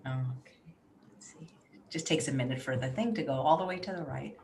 Okay, let's see. Just takes a minute for the thing to go all the way to the right.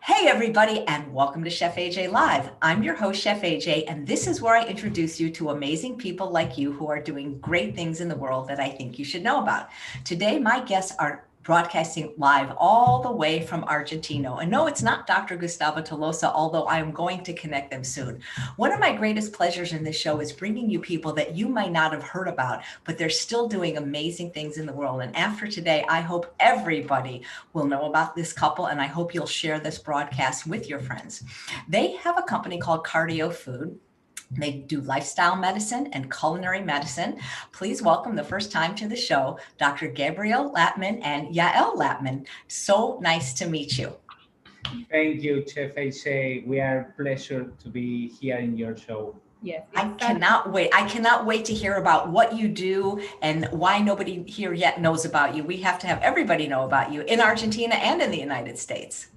Hey, everybody, and welcome to Chef AJ Live. I'm your host, Chef AJ, and this is where I introduce you to amazing people like you who are doing great things in the world that I think you should know about. Today, my guests are broadcasting live all the way from Argentina. And no, it's not Dr. Gustavo Tolosa, although I am going to connect them soon. One of my greatest pleasures in this show is bringing you people that you might not have heard about, but they're still doing amazing things in the world. And after today, I hope everybody will know about this couple, and I hope you'll share this broadcast with your friends. They have a company called Cardiofood. They do lifestyle medicine and culinary medicine. Please welcome the first time to the show, Dr. Gabriel Lapman and Yael Lapman. So nice to meet you. Thank you, Chef AJ. We are pleasure to be here in your show. Yes, I cannot wait. I cannot wait to hear about what you do and why nobody here yet knows about you. We have to have everybody know about you in Argentina and in the United States.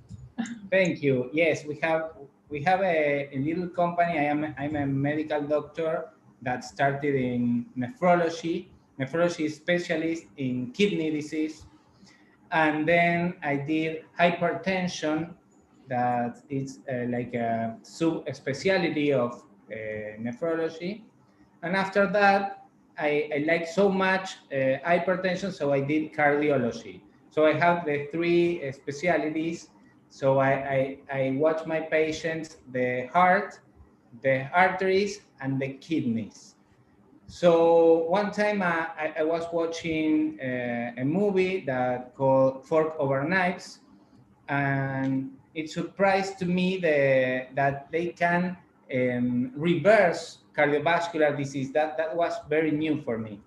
Thank you. Yes, we have a little company. I'm a medical doctor that started in nephrology specialist in kidney disease. And then I did hypertension, that is like a sub-specialty of nephrology. And after that, I like so much hypertension, so I did cardiology. So I have the three specialties. So I watch my patients, the heart, the arteries, and the kidneys. So one time I was watching a movie that called Fork Over Knives, and it surprised to me that they can reverse cardiovascular disease. That was very new for me.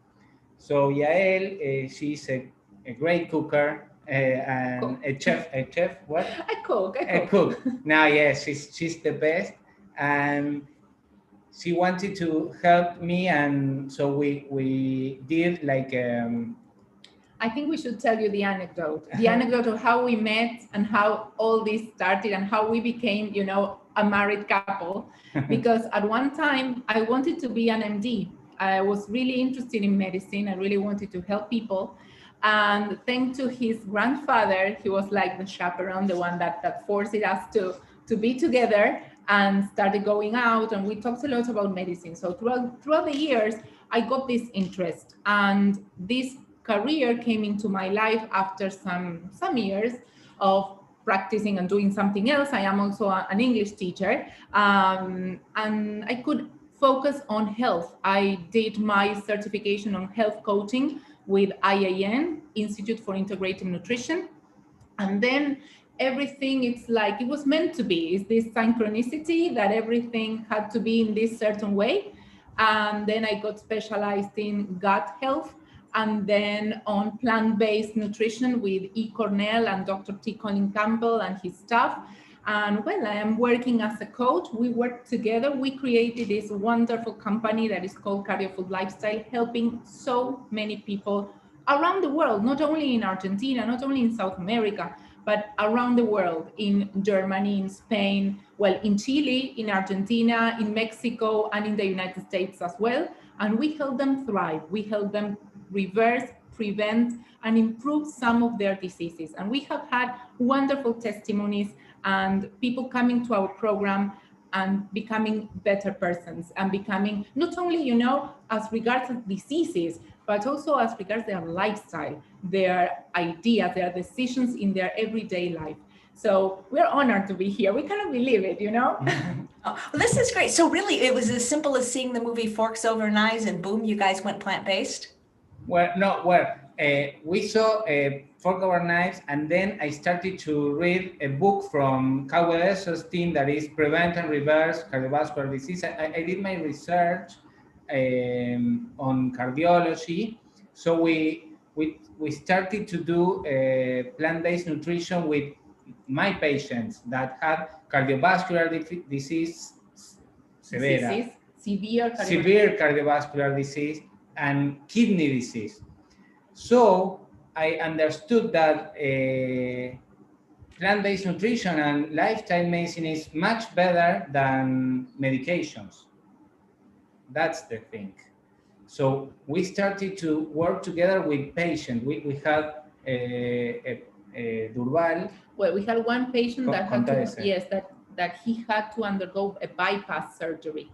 So Yael, she's a great cooker and a chef, what? A cook. Now, yes, she's the best. And she wanted to help me, and so we did like I think we should tell you the anecdote of how we met and how all this started and how we became, a married couple. Because at one time I wanted to be an MD. I was really interested in medicine. I really wanted to help people. And thanks to his grandfather, he was like the chaperone, the one that forced us to be together and started going out. And we talked a lot about medicine. So throughout the years, I got this interest, and this career came into my life after some years of practicing and doing something else. I am also an English teacher, and I could focus on health. I did my certification on health coaching with IIN, Institute for Integrative Nutrition. And then everything, it's like it was meant to be. It's this synchronicity that everything had to be in this certain way. And then I got specialized in gut health, and then on plant-based nutrition with E. Cornell and Dr. T. Colin Campbell and his staff. And when I am working as a coach, we work together. We created this wonderful company that is called Cardiofood Lifestyle, helping so many people around the world, not only in Argentina, not only in South America, but around the world, in Germany, in Spain, well, in Chile, in Argentina, in Mexico, and in the United States as well. And we help them thrive. We help them reverse, prevent, and improve some of their diseases. And we have had wonderful testimonies and people coming to our program and becoming better persons and becoming not only, as regards diseases, but also as regards their lifestyle, their ideas, their decisions in their everyday life. So we're honored to be here. We cannot believe it, Oh, well, this is great. So really, it was as simple as seeing the movie Forks Over Knives, and boom, you guys went plant-based? We saw Fork Over Knives, and then I started to read a book from Cardiovascular's team that is Prevent and Reverse Cardiovascular Disease. I did my research on cardiology. So we started to do plant-based nutrition with my patients that had cardiovascular disease, severe cardiovascular disease, and kidney disease. So I understood that plant-based nutrition and lifestyle medicine is much better than medications. That's the thing. So we started to work together with patients. We had Durval. Well, we had one patient that had to, Congestive. yes, that he had to undergo a bypass surgery.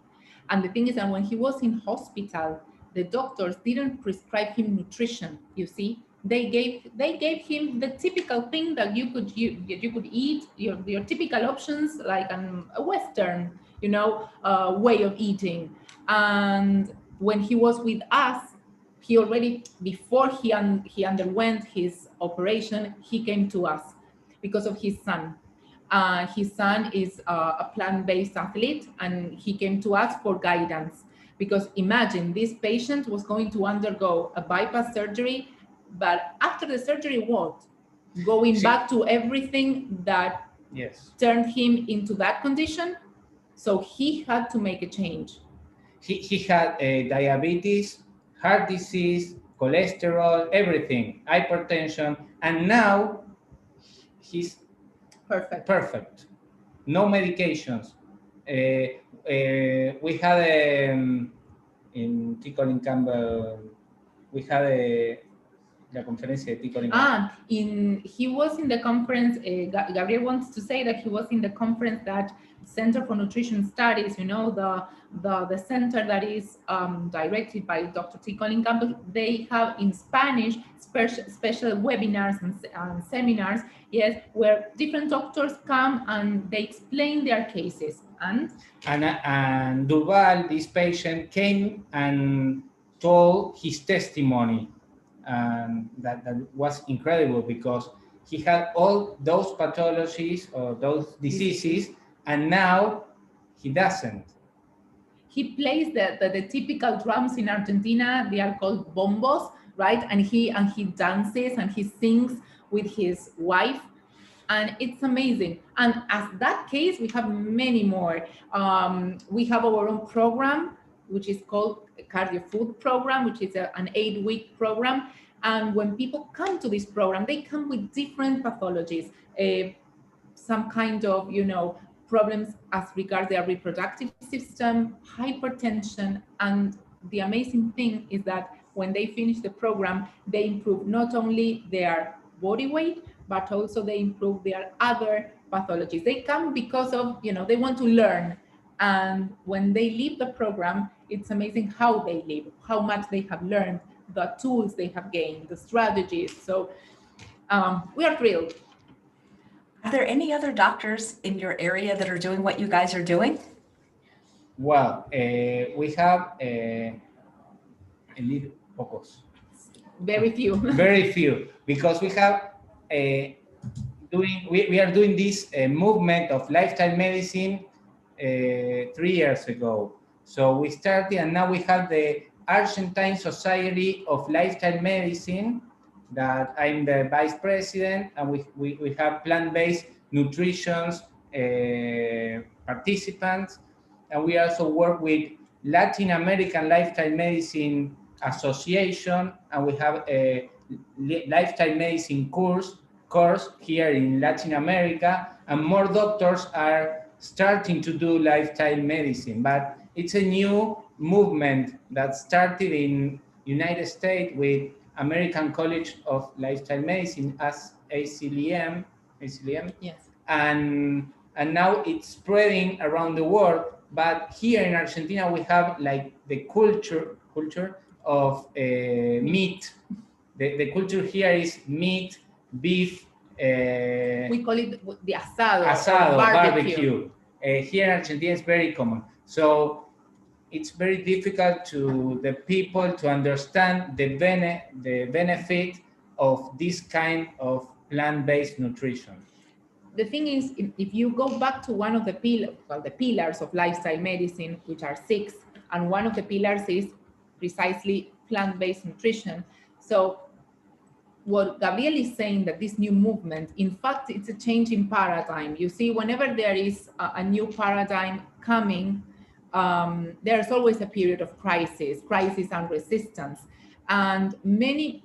And the thing is that when he was in hospital, the doctors didn't prescribe him nutrition, you see. They gave him the typical thing that you could eat, your typical options, like a Western, way of eating. And when he was with us, he already, before he underwent his operation, he came to us because of his son. His son is a plant-based athlete, and he came to us for guidance. Because imagine, this patient was going to undergo a bypass surgery, but after the surgery, what? Going back to everything that turned him into that condition. So he had to make a change. He had diabetes, heart disease, cholesterol, everything, hypertension, and now he's perfect. No medications. We had in T. Colin Campbell, we had la conferencia de T. Colin Campbell. He was in the conference, Gabriel wants to say that he was in the conference that Center for Nutrition Studies, the center that is directed by Dr. T. Colin Campbell. They have in Spanish special webinars and seminars, yes, where different doctors come and they explain their cases. And Durval, this patient, came and told his testimony, and that was incredible because he had all those pathologies or those diseases, and now he doesn't. He plays the typical drums in Argentina. They are called bombos, right? And he dances and he sings with his wife, and it's amazing. And as that case, we have many more. We have our own program, which is called Cardiofood Program, which is an 8-week program. And when people come to this program, they come with different pathologies, some kind of, problems as regards their reproductive system, hypertension. And the amazing thing is that when they finish the program, they improve not only their body weight, but also they improve their other pathologies. They come because of, they want to learn. And when they leave the program, it's amazing how they live, how much they have learned, the tools they have gained, the strategies. So we are thrilled. Are there any other doctors in your area that are doing what you guys are doing? Well, we have a little pocos. Very few. Very few, because we have we are doing this movement of lifestyle medicine 3 years ago. So we started, and now we have the Argentine Society of Lifestyle Medicine, that I'm the vice president, and we have plant-based nutrition participants, and we also work with Latin American Lifestyle Medicine Association, and we have a lifestyle medicine course here in Latin America, and more doctors are starting to do lifestyle medicine. But it's a new movement that started in United States with American College of Lifestyle Medicine as ACLM, yes, and now it's spreading around the world. But here in Argentina, we have like the culture of meat. The culture here is meat, beef. We call it the asado barbecue. Here in Argentina, it's very common. So it's very difficult to the people to understand the benefit of this kind of plant-based nutrition. The thing is, if you go back to one of the pillars of lifestyle medicine, which are 6, and one of the pillars is precisely plant-based nutrition. So what Gabriel is saying, that this new movement, in fact, it's a change in paradigm. You see, whenever there is a new paradigm coming, there's always a period of crisis and resistance. And many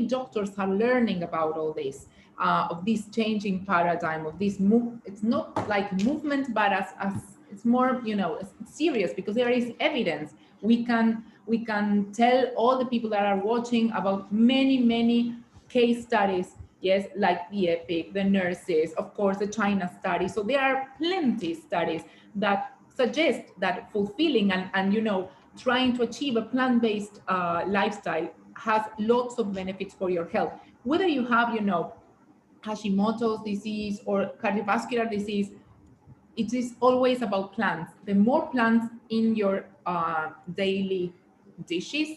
doctors are learning about all this, of this changing paradigm, of this move. It's not like movement, but as it's more, it's serious, because there is evidence. We can we can tell all the people that are watching about many case studies, yes, like the EPIC, the nurses, of course, the China study. So there are plenty studies that suggest that fulfilling and trying to achieve a plant-based lifestyle has lots of benefits for your health. Whether you have, Hashimoto's disease or cardiovascular disease, it is always about plants. The more plants in your daily dishes,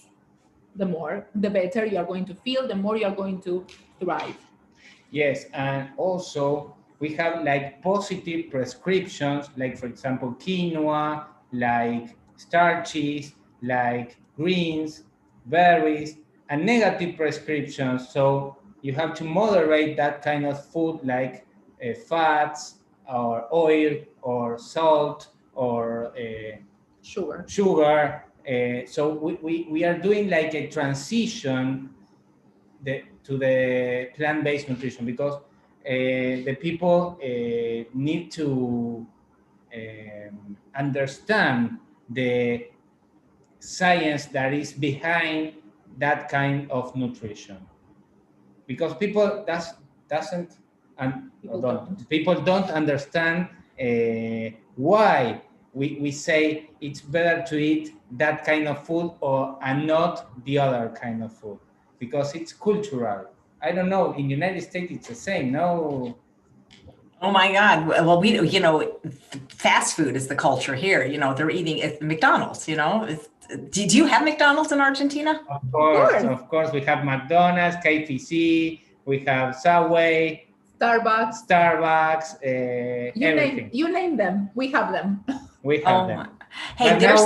the better you are going to feel, the more you are going to thrive. Yes, and also we have like positive prescriptions, like for example, quinoa, like starches, like greens, berries, and negative prescriptions. So you have to moderate that kind of food, like fats or oil or salt or sugar. So we are doing like a transition to the plant-based nutrition, because the people need to understand the science that is behind that kind of nutrition, because people people don't understand why we say it's better to eat that kind of food and not the other kind of food, because it's cultural. I don't know, in the United States it's the same, no? Oh my God. Well, fast food is the culture here. They're eating at McDonald's, Do you have McDonald's in Argentina? Of course. We have McDonald's, KFC, we have Subway, Starbucks, everything. You name them, we have them. We have them. Hey, but now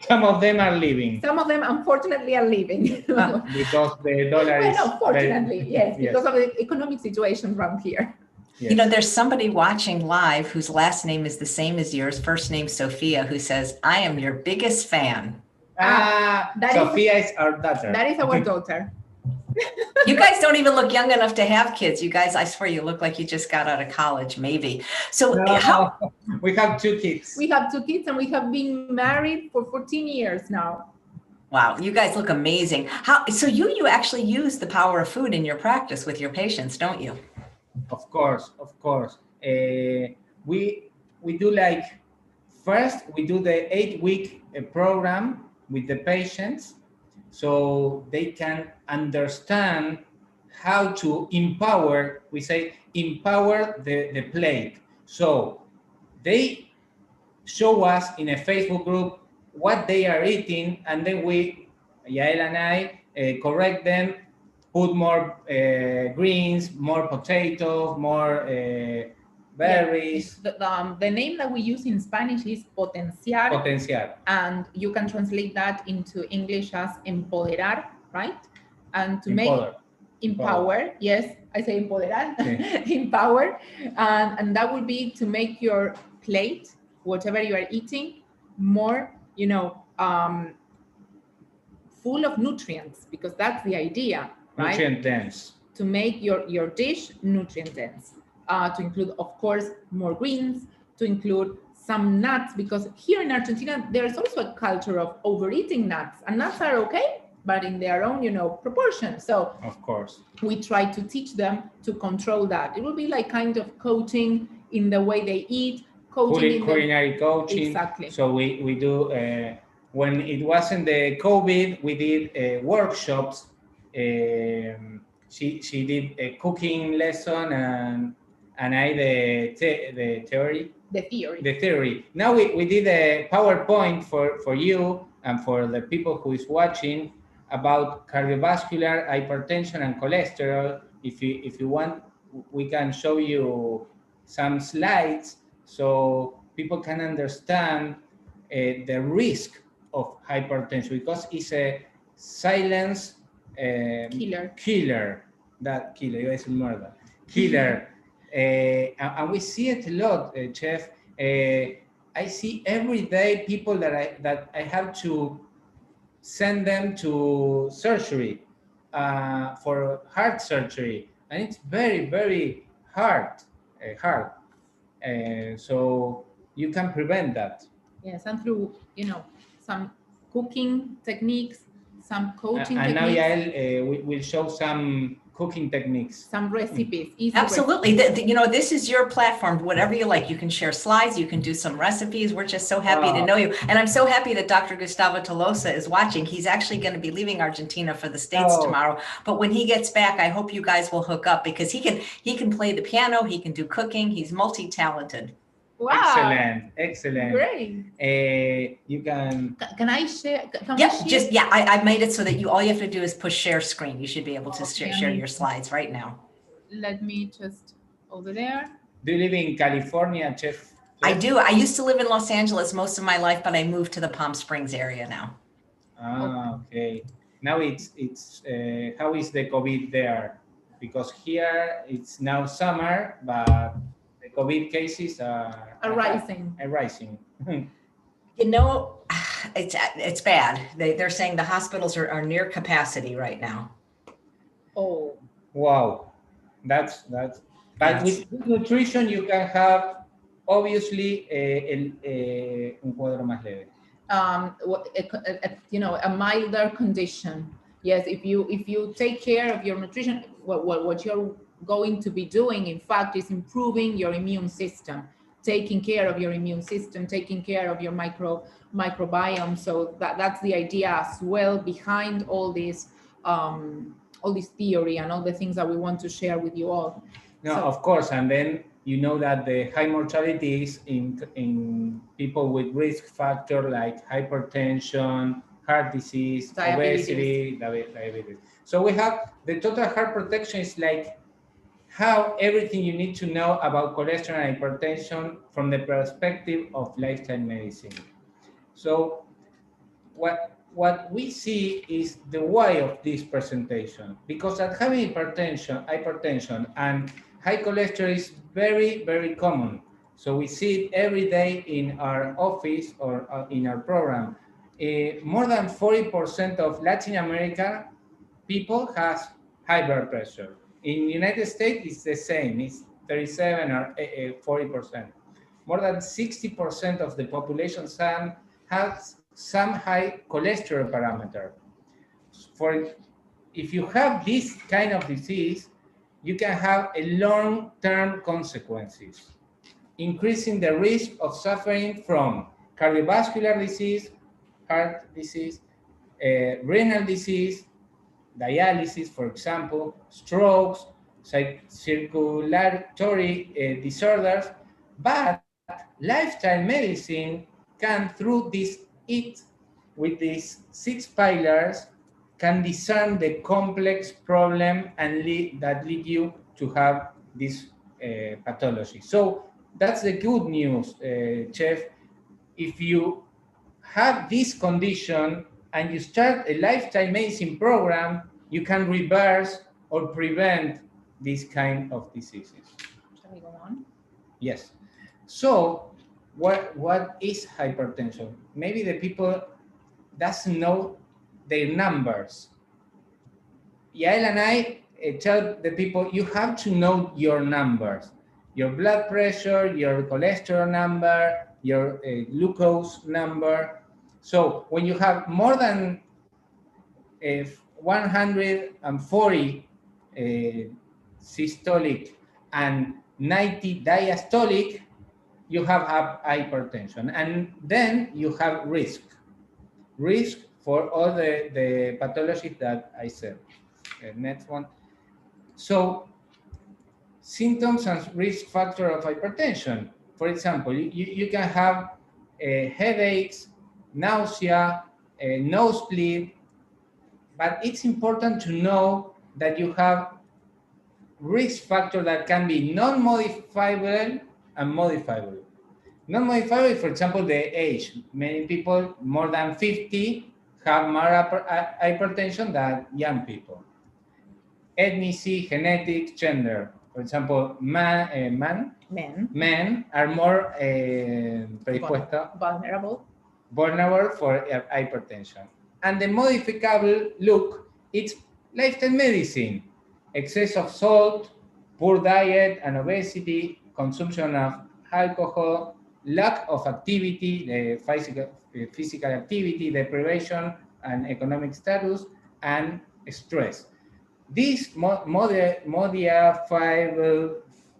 some of them are leaving. Some of them, unfortunately, are leaving. Because the dollar is... Unfortunately, yes, because of the economic situation around here. Yes. There's somebody watching live whose last name is the same as yours, first name Sophia, who says, I am your biggest fan. Sophia is our daughter. That is our daughter. You guys don't even look young enough to have kids. You guys, I swear, you look like you just got out of college, maybe. So we have 2 kids. We have 2 kids, and we have been married for 14 years now. Wow, you guys look amazing. So you actually use the power of food in your practice with your patients, don't you? Of course. We do like, first we do the 8-week program with the patients, so they can understand how to empower, we say empower the plate. So they show us in a Facebook group what they are eating, and then Yael and I correct them, put more greens, more potatoes, more berries. The name that we use in Spanish is potenciar. And you can translate that into English as empoderar, right? And to empower. Yes, I say empoderar, empower. And that would be to make your plate, whatever you are eating, more, full of nutrients, because that's the idea, right? Nutrient dense. To make your dish nutrient dense. To include, of course, more greens, to include some nuts, because here in Argentina, there's also a culture of overeating nuts, and nuts are okay, but in their own, proportion. So of course, we try to teach them to control that. It will be like kind of coaching in the way they eat, culinary coaching. Exactly. So we do, when it wasn't the COVID, we did workshops. She did a cooking lesson, and I the theory. The theory. Now we did a PowerPoint for you and for the people who is watching about cardiovascular, hypertension, and cholesterol. If you want, we can show you some slides so people can understand the risk of hypertension, because it's a silent killer. That killer, you guys murder. Killer. And we see it a lot, Chef. I see every day people that I have to send them to surgery for heart surgery, and it's very, very hard. So you can prevent that. Yes, and through some cooking techniques, some coaching and techniques. now Yael will show some cooking techniques. Some recipes. Easy Absolutely. This is your platform, whatever you like. You can share slides, you can do some recipes. We're just so happy to know you. And I'm so happy that Dr. Gustavo Tolosa is watching. He's actually going to be leaving Argentina for the States tomorrow. But when he gets back, I hope you guys will hook up because he can play the piano, he can do cooking, he's multi-talented. Wow. Excellent. Great. You can. Can I share? I made it so that all you have to do is push share screen. You should be able to share your slides right now. Let me just over there. Do you live in California, Chef? I do. I used to live in Los Angeles most of my life, but I moved to the Palm Springs area now. Okay. Now it's how is the COVID there? Because here it's now summer, but the COVID cases are rising. It's bad. They're saying the hospitals are near capacity right now. Oh. Wow. That's. But with good nutrition, you can have obviously un cuadro más leve. A milder condition. Yes, if you take care of your nutrition, what you're going to be doing, in fact, is improving your immune system, taking care of your immune system, taking care of your microbiome. So that's the idea as well behind all this theory and all the things that we want to share with you all. No, of course, and then you know that the high mortality is in people with risk factor like hypertension, heart disease, obesity, diabetes. So we have the total heart protection is like how everything you need to know about cholesterol and hypertension from the perspective of lifestyle medicine. So what we see is the why of this presentation, because at having hypertension and high cholesterol is very, very common. So we see it every day in our office or in our program. More than 40% of Latin America people has high blood pressure. In the United States, it's the same. It's 37 or 40%. More than 60% of the population has some high cholesterol parameter. If you have this kind of disease, you can have a long-term consequences, increasing the risk of suffering from cardiovascular disease, heart disease, renal disease, dialysis, for example, strokes, circulatory disorders, but lifestyle medicine can, through with these 6 pillars, can discern the complex problem and that lead you to have this pathology. So that's the good news, Chef. If you have this condition and you start a lifestyle medicine program, you can reverse or prevent this kind of diseases. Shall we go on? Yes. So what is hypertension? Maybe the people doesn't know their numbers. Yael and I tell the people, you have to know your numbers, your blood pressure, your cholesterol number, your glucose number. So when you have more than 140 systolic and 90 diastolic, you have hypertension. And then you have risk for all the pathologies that I said. Next one. So symptoms and risk factor of hypertension. For example, you can have headaches, nausea, nosebleed, but it's important to know that you have risk factor that can be non-modifiable and modifiable. Non-modifiable, for example, the age. Many people more than 50 have more hypertension than young people. Ethnicity, genetic, gender. For example, men are more vulnerable for hypertension. And the modifiable look, it's lifestyle medicine. Excess of salt, poor diet and obesity, consumption of alcohol, lack of activity, physical activity, deprivation, and economic status, and stress. This modifiable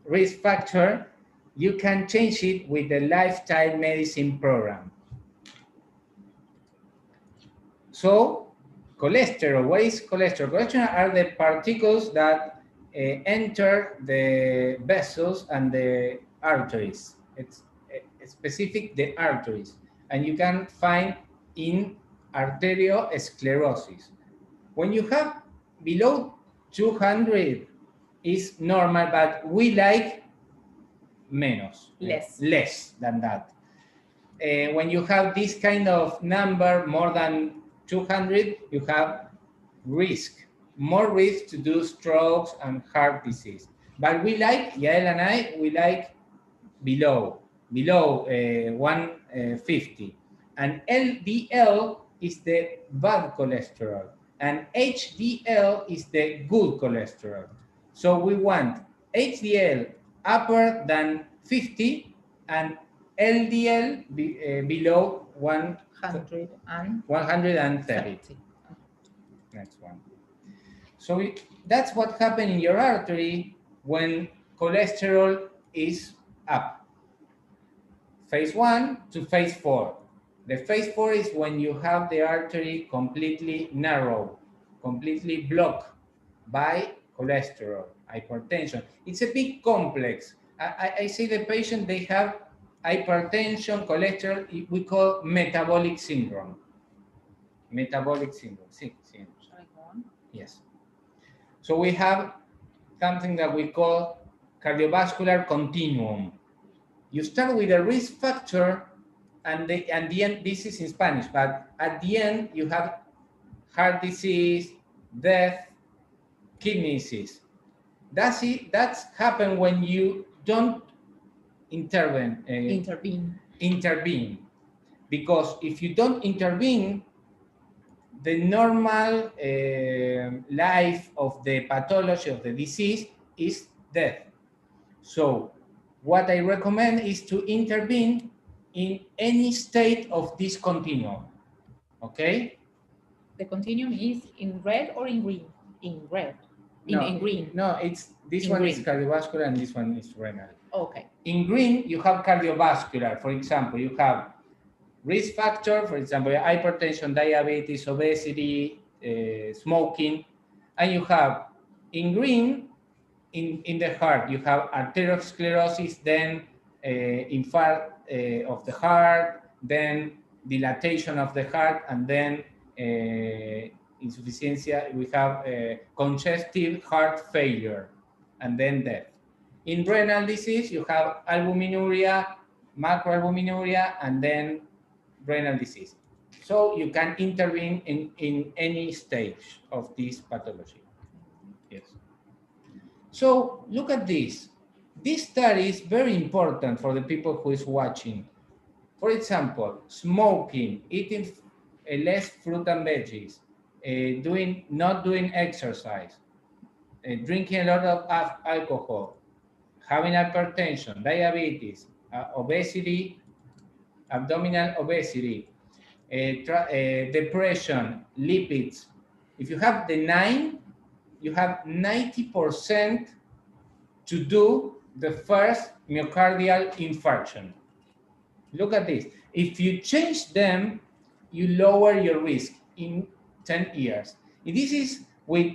risk factor, you can change it with the lifestyle medicine program. So, cholesterol, what is cholesterol? Cholesterol are the particles that enter the vessels and the arteries. It's specific the arteries, and you can find in atherosclerosis. When you have below 200 is normal, but we like less than that. When you have this kind of number, more than 200, you have more risk to do strokes and heart disease. But we like, Yael and I, we like below 150. And LDL is the bad cholesterol, and HDL is the good cholesterol. So we want HDL upper than 50 and LDL below 130. Next one. So that's what happened in your artery when cholesterol is up. Phase 1 to phase 4. The phase 4 is when you have the artery completely narrow, completely blocked by cholesterol, hypertension. It's a big complex. I see the patient, they have hypertension, cholesterol, we call metabolic syndrome. Metabolic syndrome. Shall I go on? Yes. So we have something that we call cardiovascular continuum. You start with a risk factor, and the end, this is in Spanish, but at the end you have heart disease, death, kidney disease. That's it. That's happened when you don't intervene. Because if you don't intervene, the normal life of the pathology of the disease is death. So what I recommend is to intervene in any state of this continuum. Okay? The continuum is in red or in green? In red. In green. No, this one is cardiovascular and this one is renal. Okay. In green, you have cardiovascular. For example, you have risk factor, for example, hypertension, diabetes, obesity, smoking, and you have in green, in the heart, you have atherosclerosis, then infarct of the heart, then dilatation of the heart, and then insufficiency, we have congestive heart failure, and then death. In renal disease, you have albuminuria, macroalbuminuria, and then renal disease. So you can intervene in any stage of this pathology. Yes. So look at this. This study is very important for the people who is watching. For example, smoking, eating less fruit and veggies, not doing exercise, drinking a lot of alcohol, having hypertension, diabetes, obesity, abdominal obesity, depression, lipids. If you have the 9, you have 90% to do the first myocardial infarction. Look at this. If you change them, you lower your risk in 10 years. And this is with,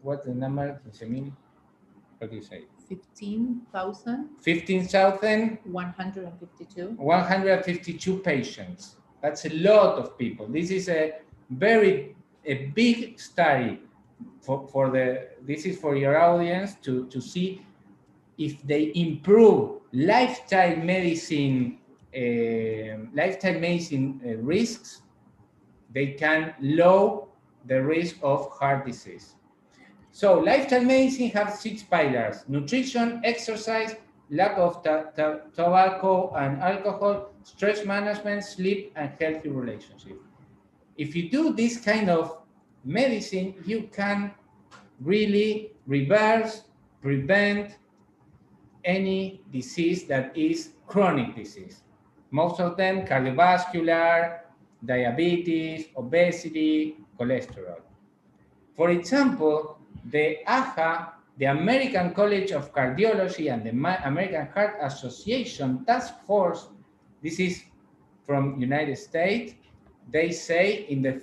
what's the number? What do you say? 15,000. 15,152. 152 patients. That's a lot of people. This is a big study this is for your audience to see if they improve lifestyle medicine risks, they can lower the risk of heart disease. So lifestyle medicine has 6 pillars: nutrition, exercise, lack of tobacco and alcohol, stress management, sleep, and healthy relationship. If you do this kind of medicine, you can really reverse, prevent, any disease that is chronic disease. Most of them cardiovascular, diabetes, obesity, cholesterol. For example, the AHA, the American College of Cardiology, and the American Heart Association Task Force, this is from United States, they say in the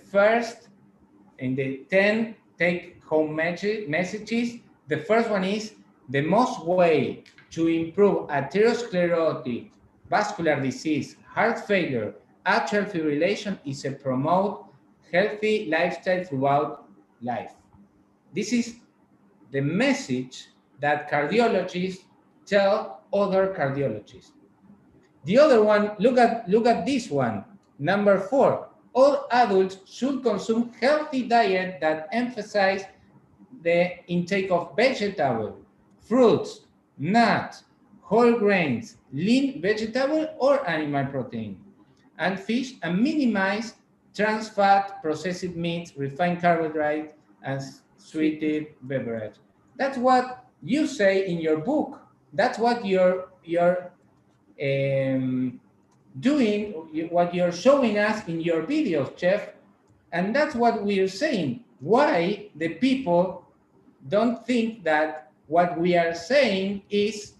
10 take-home messages, the first one is the most way to improve atherosclerotic, vascular disease, heart failure, atrial fibrillation is to promote healthy lifestyle throughout life. This is the message that cardiologists tell other cardiologists. The other one, look at this one, number 4. All adults should consume healthy diet that emphasize the intake of vegetable, fruits, nuts, whole grains, lean vegetable or animal protein, and fish, and minimize trans fat, processed meats, refined carbohydrates, and sweetened beverage. That's what you say in your book. That's what you're doing, what you're showing us in your videos, Chef. And that's what we're saying. Why the people don't think that what we are saying is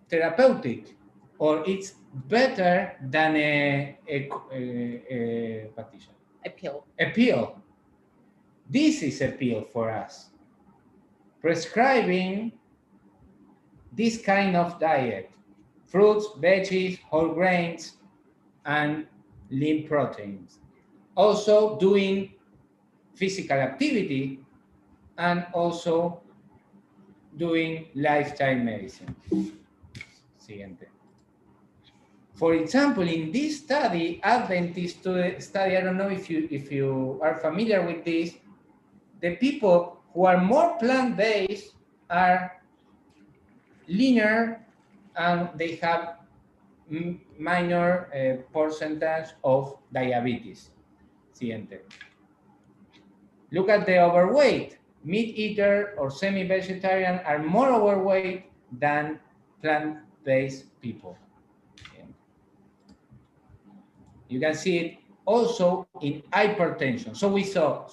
therapeutic or it's better than a pill. A pill. This is a pill for us. Prescribing this kind of diet, fruits, veggies, whole grains, and lean proteins. Also doing physical activity and also doing lifestyle medicine. Siguiente. For example, in this study, Adventist study, I don't know if you are familiar with this, the people who are more plant-based are leaner and they have minor percentage of diabetes. Siguiente. Look at the overweight. Meat eater or semi-vegetarian are more overweight than plant-based people. You can see it also in hypertension. So we saw,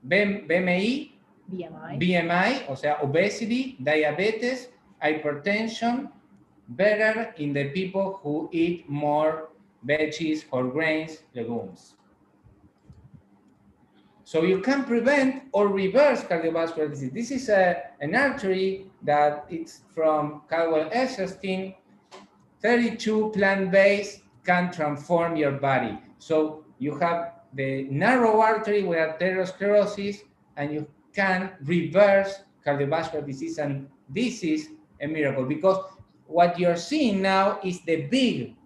BMI, o sea, obesity, diabetes, hypertension, better in the people who eat more veggies, whole grains, legumes. So you can prevent or reverse cardiovascular disease. This is an artery that it's from Caldwell Esselstyn. 32 plant-based can transform your body. So you have the narrow artery with atherosclerosis, and you can reverse cardiovascular disease. And this is a miracle because what you're seeing now is the big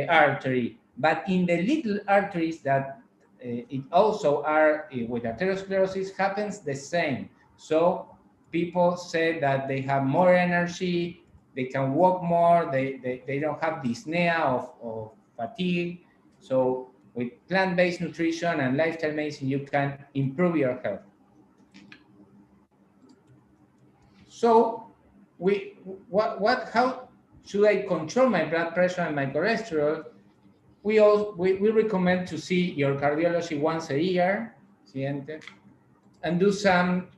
artery, but in the little arteries that it also are with atherosclerosis happens the same. So people say that they have more energy, they can walk more, they don't have dyspnea of fatigue. So with plant-based nutrition and lifestyle medicine, you can improve your health. So how should I control my blood pressure and my cholesterol? We recommend to see your cardiologist once a year, siguiente, and do some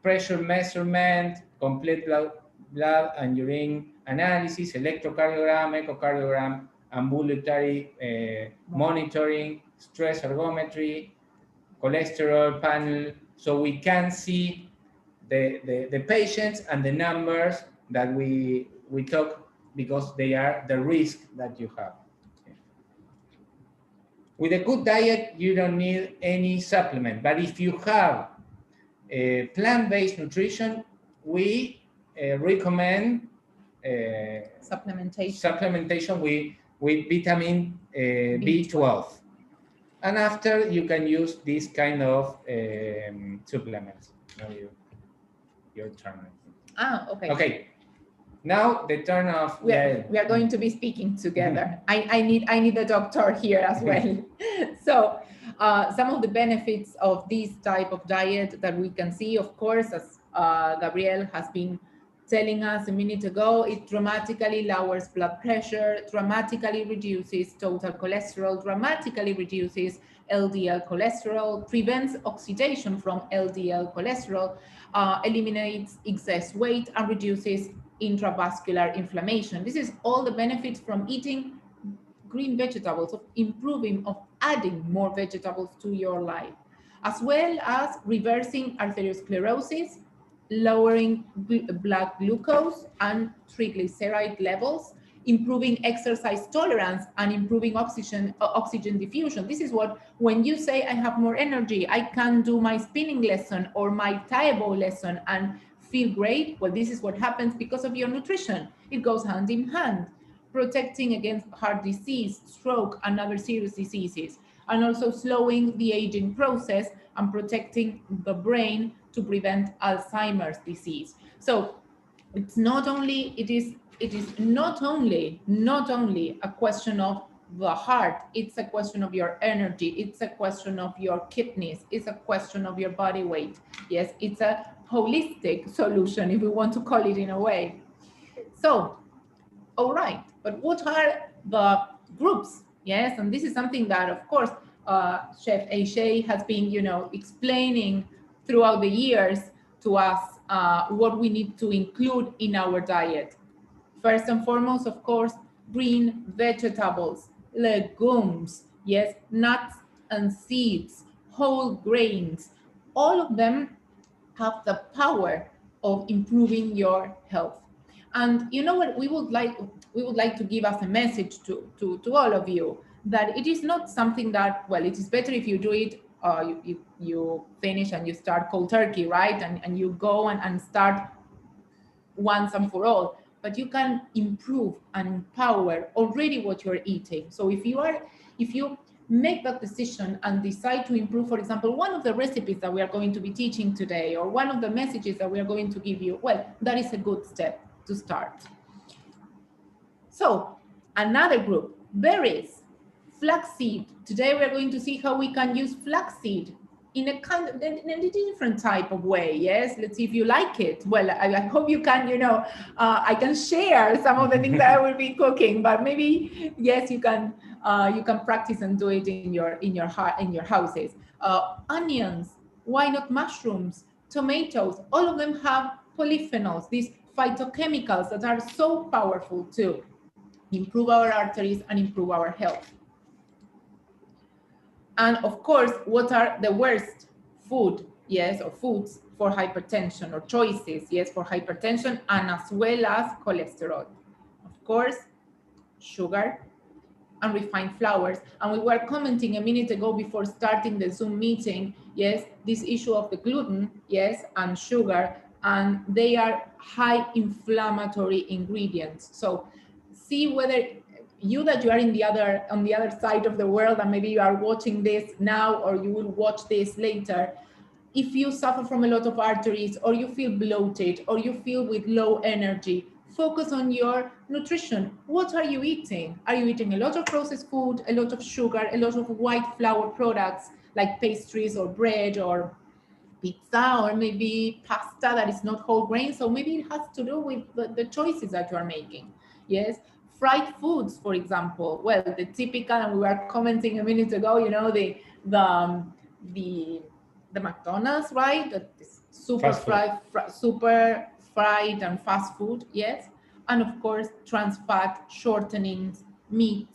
pressure measurement, complete blood and urine analysis, electrocardiogram, echocardiogram, ambulatory monitoring, stress ergometry, cholesterol panel, so we can see the patients and the numbers that we talk, because they are the risk that you have. With a good diet, you don't need any supplement. But if you have plant-based nutrition, we recommend supplementation with vitamin B12. And after, you can use this kind of supplements. Now your turn. Okay. Okay. Now the turn of we are going to be speaking together. I need a doctor here as well. So some of the benefits of this type of diet that we can see, of course, Gabriel has been telling us a minute ago, it dramatically lowers blood pressure, dramatically reduces total cholesterol, dramatically reduces LDL cholesterol, prevents oxidation from LDL cholesterol, eliminates excess weight, and reduces intravascular inflammation. This is all the benefits from eating green vegetables, of improving, of adding more vegetables to your life, as well as reversing atherosclerosis, lowering blood glucose and triglyceride levels, improving exercise tolerance, and improving oxygen diffusion. This is what, when you say I have more energy, I can do my spinning lesson or my Taebo lesson and feel great. Well, this is what happens because of your nutrition. It goes hand in hand, protecting against heart disease, stroke, and other serious diseases, and also slowing the aging process and protecting the brain to prevent Alzheimer's disease. So it's not only, it is not only a question of the heart, it's a question of your energy, it's a question of your kidneys, it's a question of your body weight. Yes, it's a holistic solution, if we want to call it in a way. So, all right, but what are the groups? Yes, and this is something that, of course, Chef AJ has been, explaining throughout the years to us what we need to include in our diet. First and foremost, of course, green vegetables, legumes, yes, nuts and seeds, whole grains, all of them have the power of improving your health. And you know what, we would like to give us a message to all of you, that it is not something that, well, it is better if you do it, you finish and you start cold turkey, right? And you go and start once and for all, but you can improve and empower already what you're eating. So if you make that decision and decide to improve, for example, one of the recipes that we are going to be teaching today, or one of the messages that we are going to give you, well, that is a good step to start. So another group, berries, flaxseed. Today we're going to see how we can use flaxseed in a different type of way. Yes, let's see if you like it. Well, I hope you can, I can share some of the things that I will be cooking, but maybe, yes, you can practice and do it in your houses. Onions, why not mushrooms, tomatoes, all of them have polyphenols, these phytochemicals that are so powerful to improve our arteries and improve our health. And of course, what are the worst food, yes, or foods for hypertension, or choices, yes, for hypertension, and as well as cholesterol? Of course, sugar and refined flours. And we were commenting a minute ago before starting the Zoom meeting, yes, this issue of the gluten, yes, and sugar, and they are high inflammatory ingredients. So see whether that you are on the other side of the world, and maybe you are watching this now, or you will watch this later. If you suffer from a lot of arteries, or you feel bloated, or you feel with low energy, focus on your nutrition. What are you eating? Are you eating a lot of processed food, a lot of sugar, a lot of white flour products like pastries or bread or pizza, or maybe pasta that is not whole grain? So maybe it has to do with the choices that you are making. Yes. Fried foods, for example, well, the typical, and we were commenting a minute ago, the McDonald's, right? The super fried and fast food, yes. And of course, trans fat, shortenings, meat,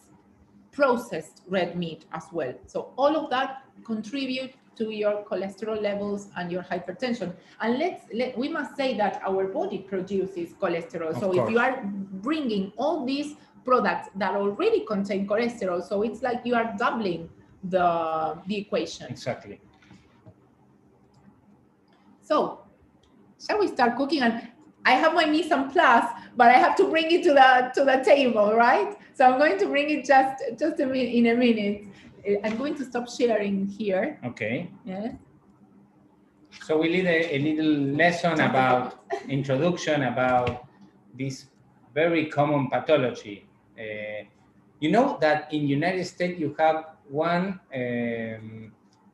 processed red meat as well. So all of that contribute to your cholesterol levels and your hypertension. And we must say that our body produces cholesterol. So if you are bringing all these products that already contain cholesterol, so it's like you are doubling the equation. Exactly. So, shall we start cooking? And I have my mise en place, but I have to bring it to the table, right? So I'm going to bring it just in a minute. I'm going to stop sharing here. Okay. Yes. So we did a little lesson about introduction about this very common pathology. You know that in United States you have one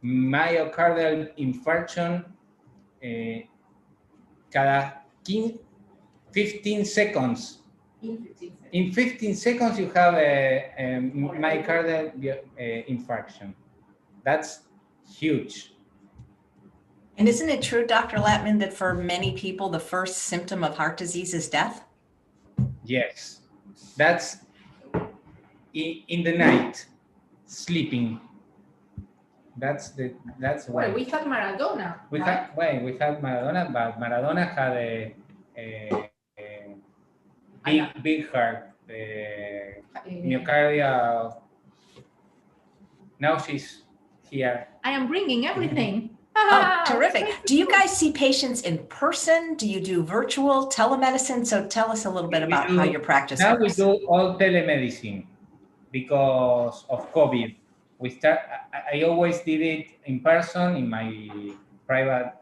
myocardial infarction cada 15 seconds. In 15 seconds. In 15 seconds, you have a myocardial infarction. That's huge. And isn't it true, Dr. Lapman, that for many people, the first symptom of heart disease is death? Yes, that's in the night, sleeping. That's why. Well, we had Maradona. We had Maradona, but Maradona had a big heart, myocardial. Now she's here. I am bringing everything. Oh, terrific. Do you guys see patients in person? Do you do virtual telemedicine? So tell us a little bit about how your practice now works. We do all telemedicine because of COVID. I always did it in person in my private.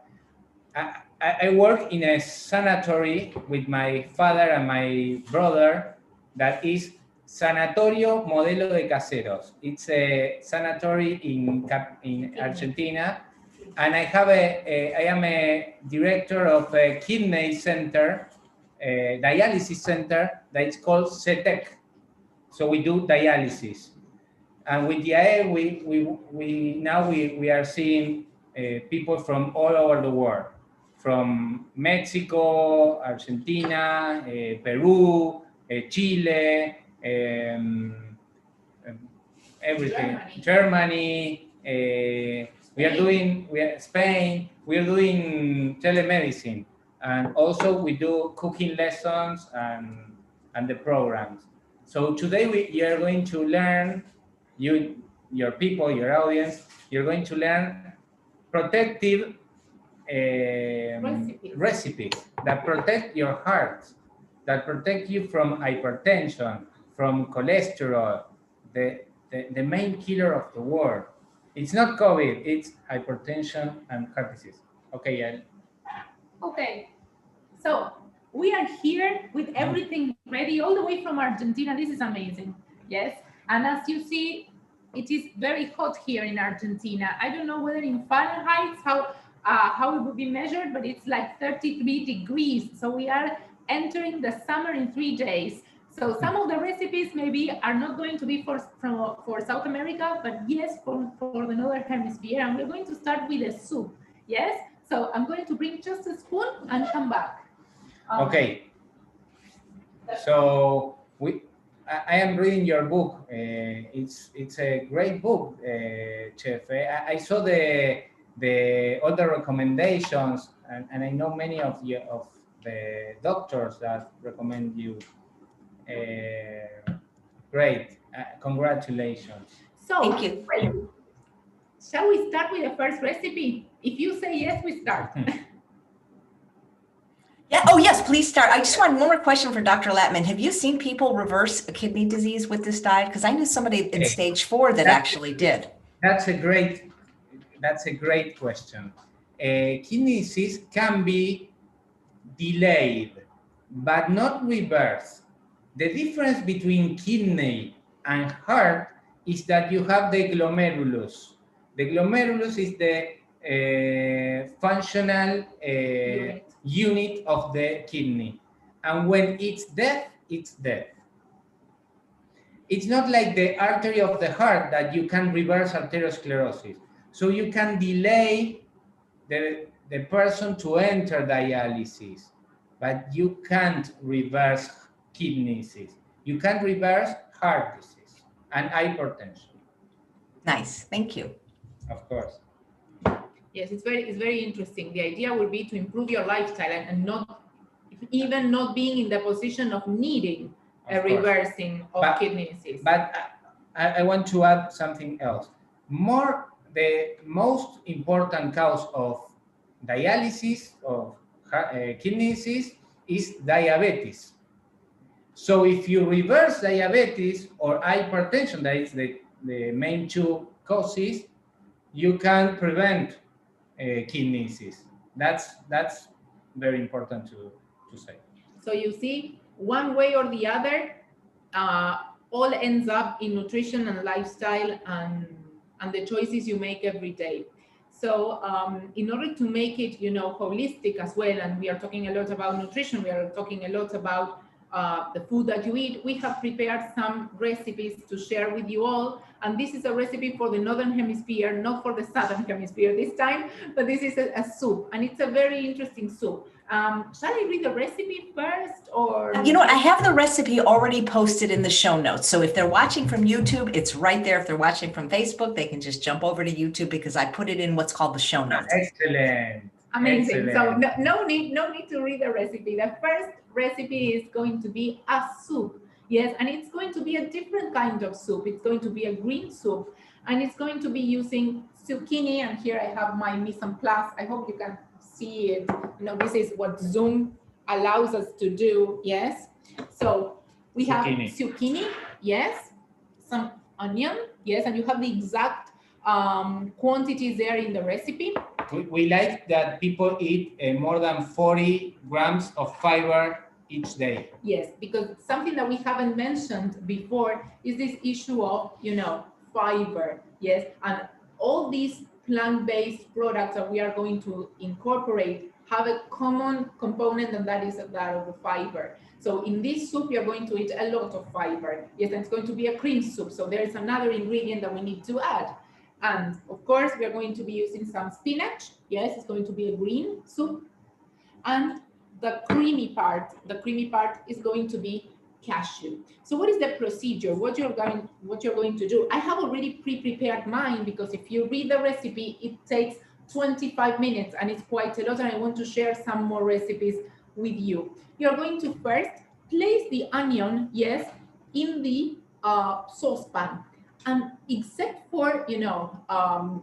I work in a sanatory with my father and my brother that is Sanatorio Modelo de Caseros. It's a sanatory in Argentina. And I am a director of a kidney center, a dialysis center that is called CETEC. So we do dialysis. And with Yael, we are seeing people from all over the world, from Mexico, Argentina, Peru, Chile, everything, Germany. We are Spain. We are doing telemedicine, and also we do cooking lessons and the programs. So today we are going to learn, your people, your audience, you're going to learn protective recipes that protect your heart, that protect you from hypertension, from cholesterol, the main killer of the world. It's not COVID, it's hypertension and heart disease. Okay, Yael. Okay, so we are here with everything ready all the way from Argentina. This is amazing. Yes, and as you see, it is very hot here in Argentina. I don't know whether in Fahrenheit how it would be measured, but it's like 33 degrees. So we are entering the summer in 3 days. So some of the recipes maybe are not going to be for South America, but yes, for the Northern Hemisphere. And we're going to start with a soup. Yes. So I'm going to bring just a spoon and come back. Okay. So I am reading your book. It's a great book, Chef. I saw all the recommendations, and I know many of the doctors that recommend you. Great. Congratulations. So, thank you. Shall we start with the first recipe? If you say yes, we start. Yeah. Oh, yes, please start. I just want one more question for Dr. Lapman. Have you seen people reverse a kidney disease with this diet? Because I knew somebody in stage 4 that actually did. That's a great question. Kidney disease can be delayed, but not reversed. The difference between kidney and heart is that you have the glomerulus. The glomerulus is the functional unit of the kidney. And when it's dead, it's dead. It's not like the artery of the heart that you can reverse atherosclerosis. So you can delay the person to enter dialysis, but you can't reverse kidney disease. You can reverse heart disease and hypertension. Nice, thank you. Of course. Yes, it's very interesting. The idea would be to improve your lifestyle and not being in the position of needing a reversing of kidney disease. But I want to add something else. The most important cause of dialysis of kidney disease is diabetes. So if you reverse diabetes or hypertension, that is the main two causes, you can prevent kidney disease. That's very important to say. So you see, one way or the other, all ends up in nutrition and lifestyle and the choices you make every day. So in order to make it, holistic as well, and we are talking a lot about nutrition, we are talking a lot about the food that you eat, we have prepared some recipes to share with you all. And this is a recipe for the Northern Hemisphere, not for the Southern Hemisphere this time, but this is a soup, and it's a very interesting soup. Shall I read the recipe first, or? You know what? I have the recipe already posted in the show notes. So if they're watching from YouTube, it's right there. If they're watching from Facebook, they can just jump over to YouTube because I put it in what's called the show notes. Excellent. Amazing. Excellent. So no need to read the recipe. The first recipe is going to be a soup. Yes, and it's going to be a different kind of soup. It's going to be a green soup, and it's going to be using zucchini. And here I have my mise en place. I hope you can see it. This is what Zoom allows us to do. Yes. So we have zucchini. Yes. Some onion. Yes, and you have the exact quantities there in the recipe. We like that people eat more than 40 grams of fiber each day. Yes, because something that we haven't mentioned before is this issue of, fiber. Yes, and all these plant-based products that we are going to incorporate have a common component, and that is that of the fiber. So in this soup, you're going to eat a lot of fiber. Yes, and it's going to be a cream soup. So there is another ingredient that we need to add. And of course, we are going to be using some spinach. Yes, it's going to be a green soup. And the creamy part is going to be cashew. So what is the procedure? What you're going to do? I have already pre-prepared mine, because if you read the recipe, it takes 25 minutes and it's quite a lot, and I want to share some more recipes with you. You're going to first place the onion, yes, in the saucepan. And except for,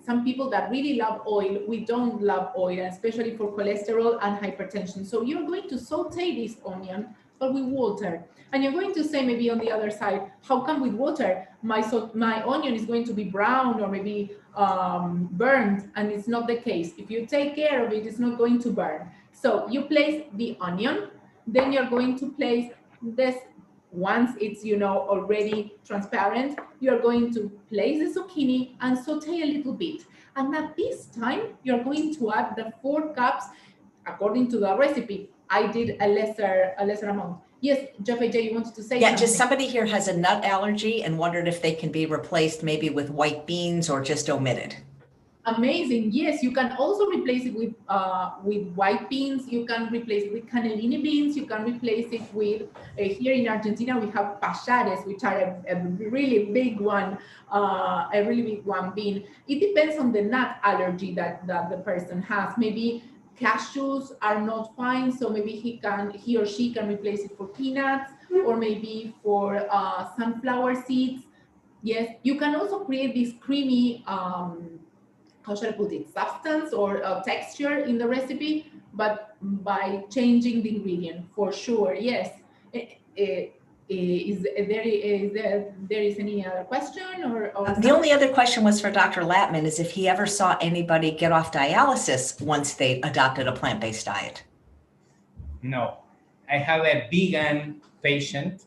some people that really love oil, we don't love oil, especially for cholesterol and hypertension. So you're going to saute this onion, but with water. And you're going to say maybe on the other side, how come with water? My onion is going to be brown or maybe burned, and it's not the case. If you take care of it, it's not going to burn. So you place the onion, then you're going to place this. Once it's, already transparent, you're going to place the zucchini and saute a little bit. And at this time, you're going to add the 4 cups, according to the recipe. I did a lesser amount. Yes, Jeff AJ, you wanted to say something? Just somebody here has a nut allergy and wondered if they can be replaced maybe with white beans or just omitted. Amazing. Yes, you can also replace it with white beans. You can replace it with cannellini beans. You can replace it with, here in Argentina, we have payares, which are a really big one, bean. It depends on the nut allergy that the person has. Maybe cashews are not fine, so maybe he or she can replace it for peanuts, or maybe for sunflower seeds. Yes, you can also create this creamy, how should I put it, substance or texture in the recipe, but by changing the ingredient, for sure. Yes. Is there any other question or the only other question was for Dr. Lapman, is if he ever saw anybody get off dialysis once they adopted a plant-based diet. No, I have a vegan patient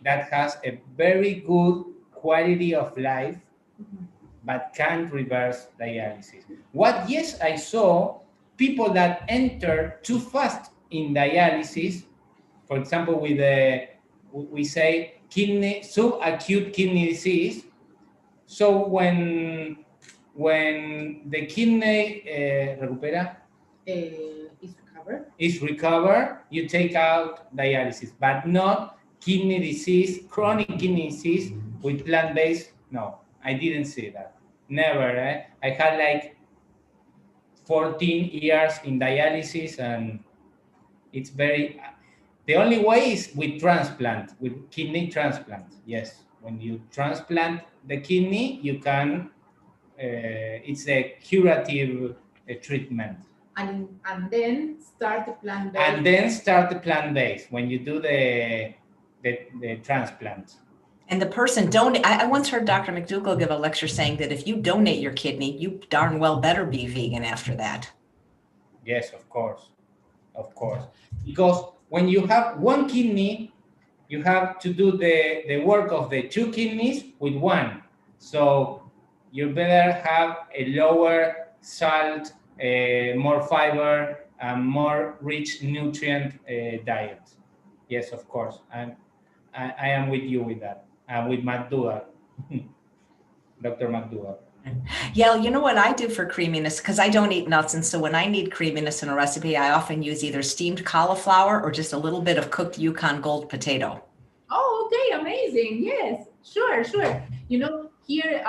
that has a very good quality of life, but can't reverse dialysis. Yes, I saw people that enter too fast in dialysis, for example, with we say subacute kidney disease. So when the kidney is recovered, you take out dialysis, but not kidney disease, chronic kidney disease with plant-based. No, I didn't see that. Never. I had like 14 years in dialysis, and it's the only way is with transplant, with kidney transplant. Yes, when you transplant the kidney, you can, it's a curative treatment. And then start the plant-based. And then start the plant-based when you do the transplant. And the person donate. I once heard Dr. McDougall give a lecture saying that if you donate your kidney, you darn well better be vegan after that. Yes, of course. Because when you have one kidney, you have to do the work of the 2 kidneys with one. So you better have a lower salt, more fiber, and more rich nutrient diet. Yes, of course. I am with you with that. And with McDougall, Dr. McDougall. Yeah, you know what I do for creaminess, because I don't eat nuts. And so when I need creaminess in a recipe, I often use either steamed cauliflower or just a little bit of cooked Yukon Gold potato. Oh, okay, amazing. Yes, sure. You know, here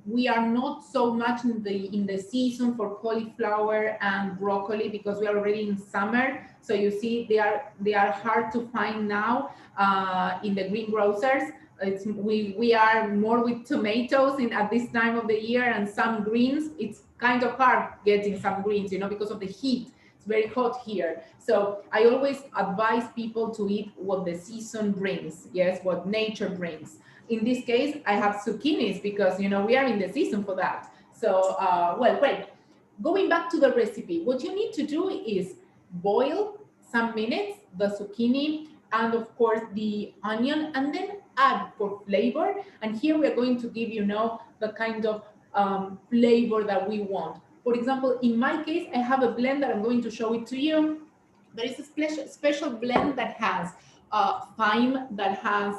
we are not so much in the season for cauliflower and broccoli because we are already in summer. So you see, they are hard to find now in the greengrocers. We are more with tomatoes at this time of the year, and some greens. It's kind of hard getting some greens, you know, because of the heat. It's very hot here. So I always advise people to eat what the season brings. Yes, what nature brings. In this case, I have zucchinis because, you know, we are in the season for that. So, well, great. Going back to the recipe, what you need to do is boil some minutes the zucchini and of course the onion, and then add for flavor. And here we are going to give, you know, the kind of flavor that we want. For example, in my case, I have a blend that I'm going to show it to you. There is a special blend that has thyme, that has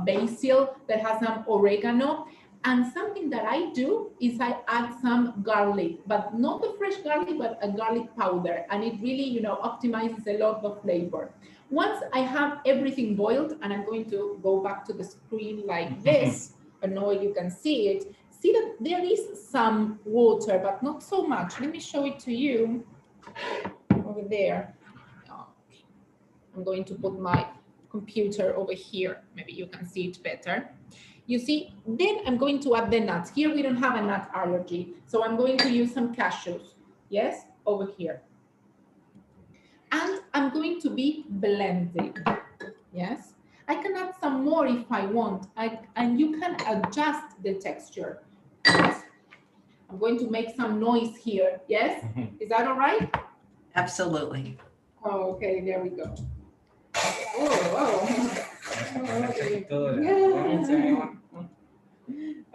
basil, that has some oregano. And something that I do is I add some garlic, but not the fresh garlic, but a garlic powder. And it really, you know, optimizes a lot the flavor. Once I have everything boiled, and I'm going to go back to the screen like this, I know you can see it. See that there is some water, but not so much. Let me show it to you over there. Okay. I'm going to put my computer over here. Maybe you can see it better. You see, then I'm going to add the nuts. Here we don't have a nut allergy, so I'm going to use some cashews. Yes, over here. And I'm going to be blending. Yes, I can add some more if I want, and you can adjust the texture. Yes. I'm going to make some noise here. Yes, is that all right? Absolutely. Oh, okay, there we go. Oh. Okay. Yeah.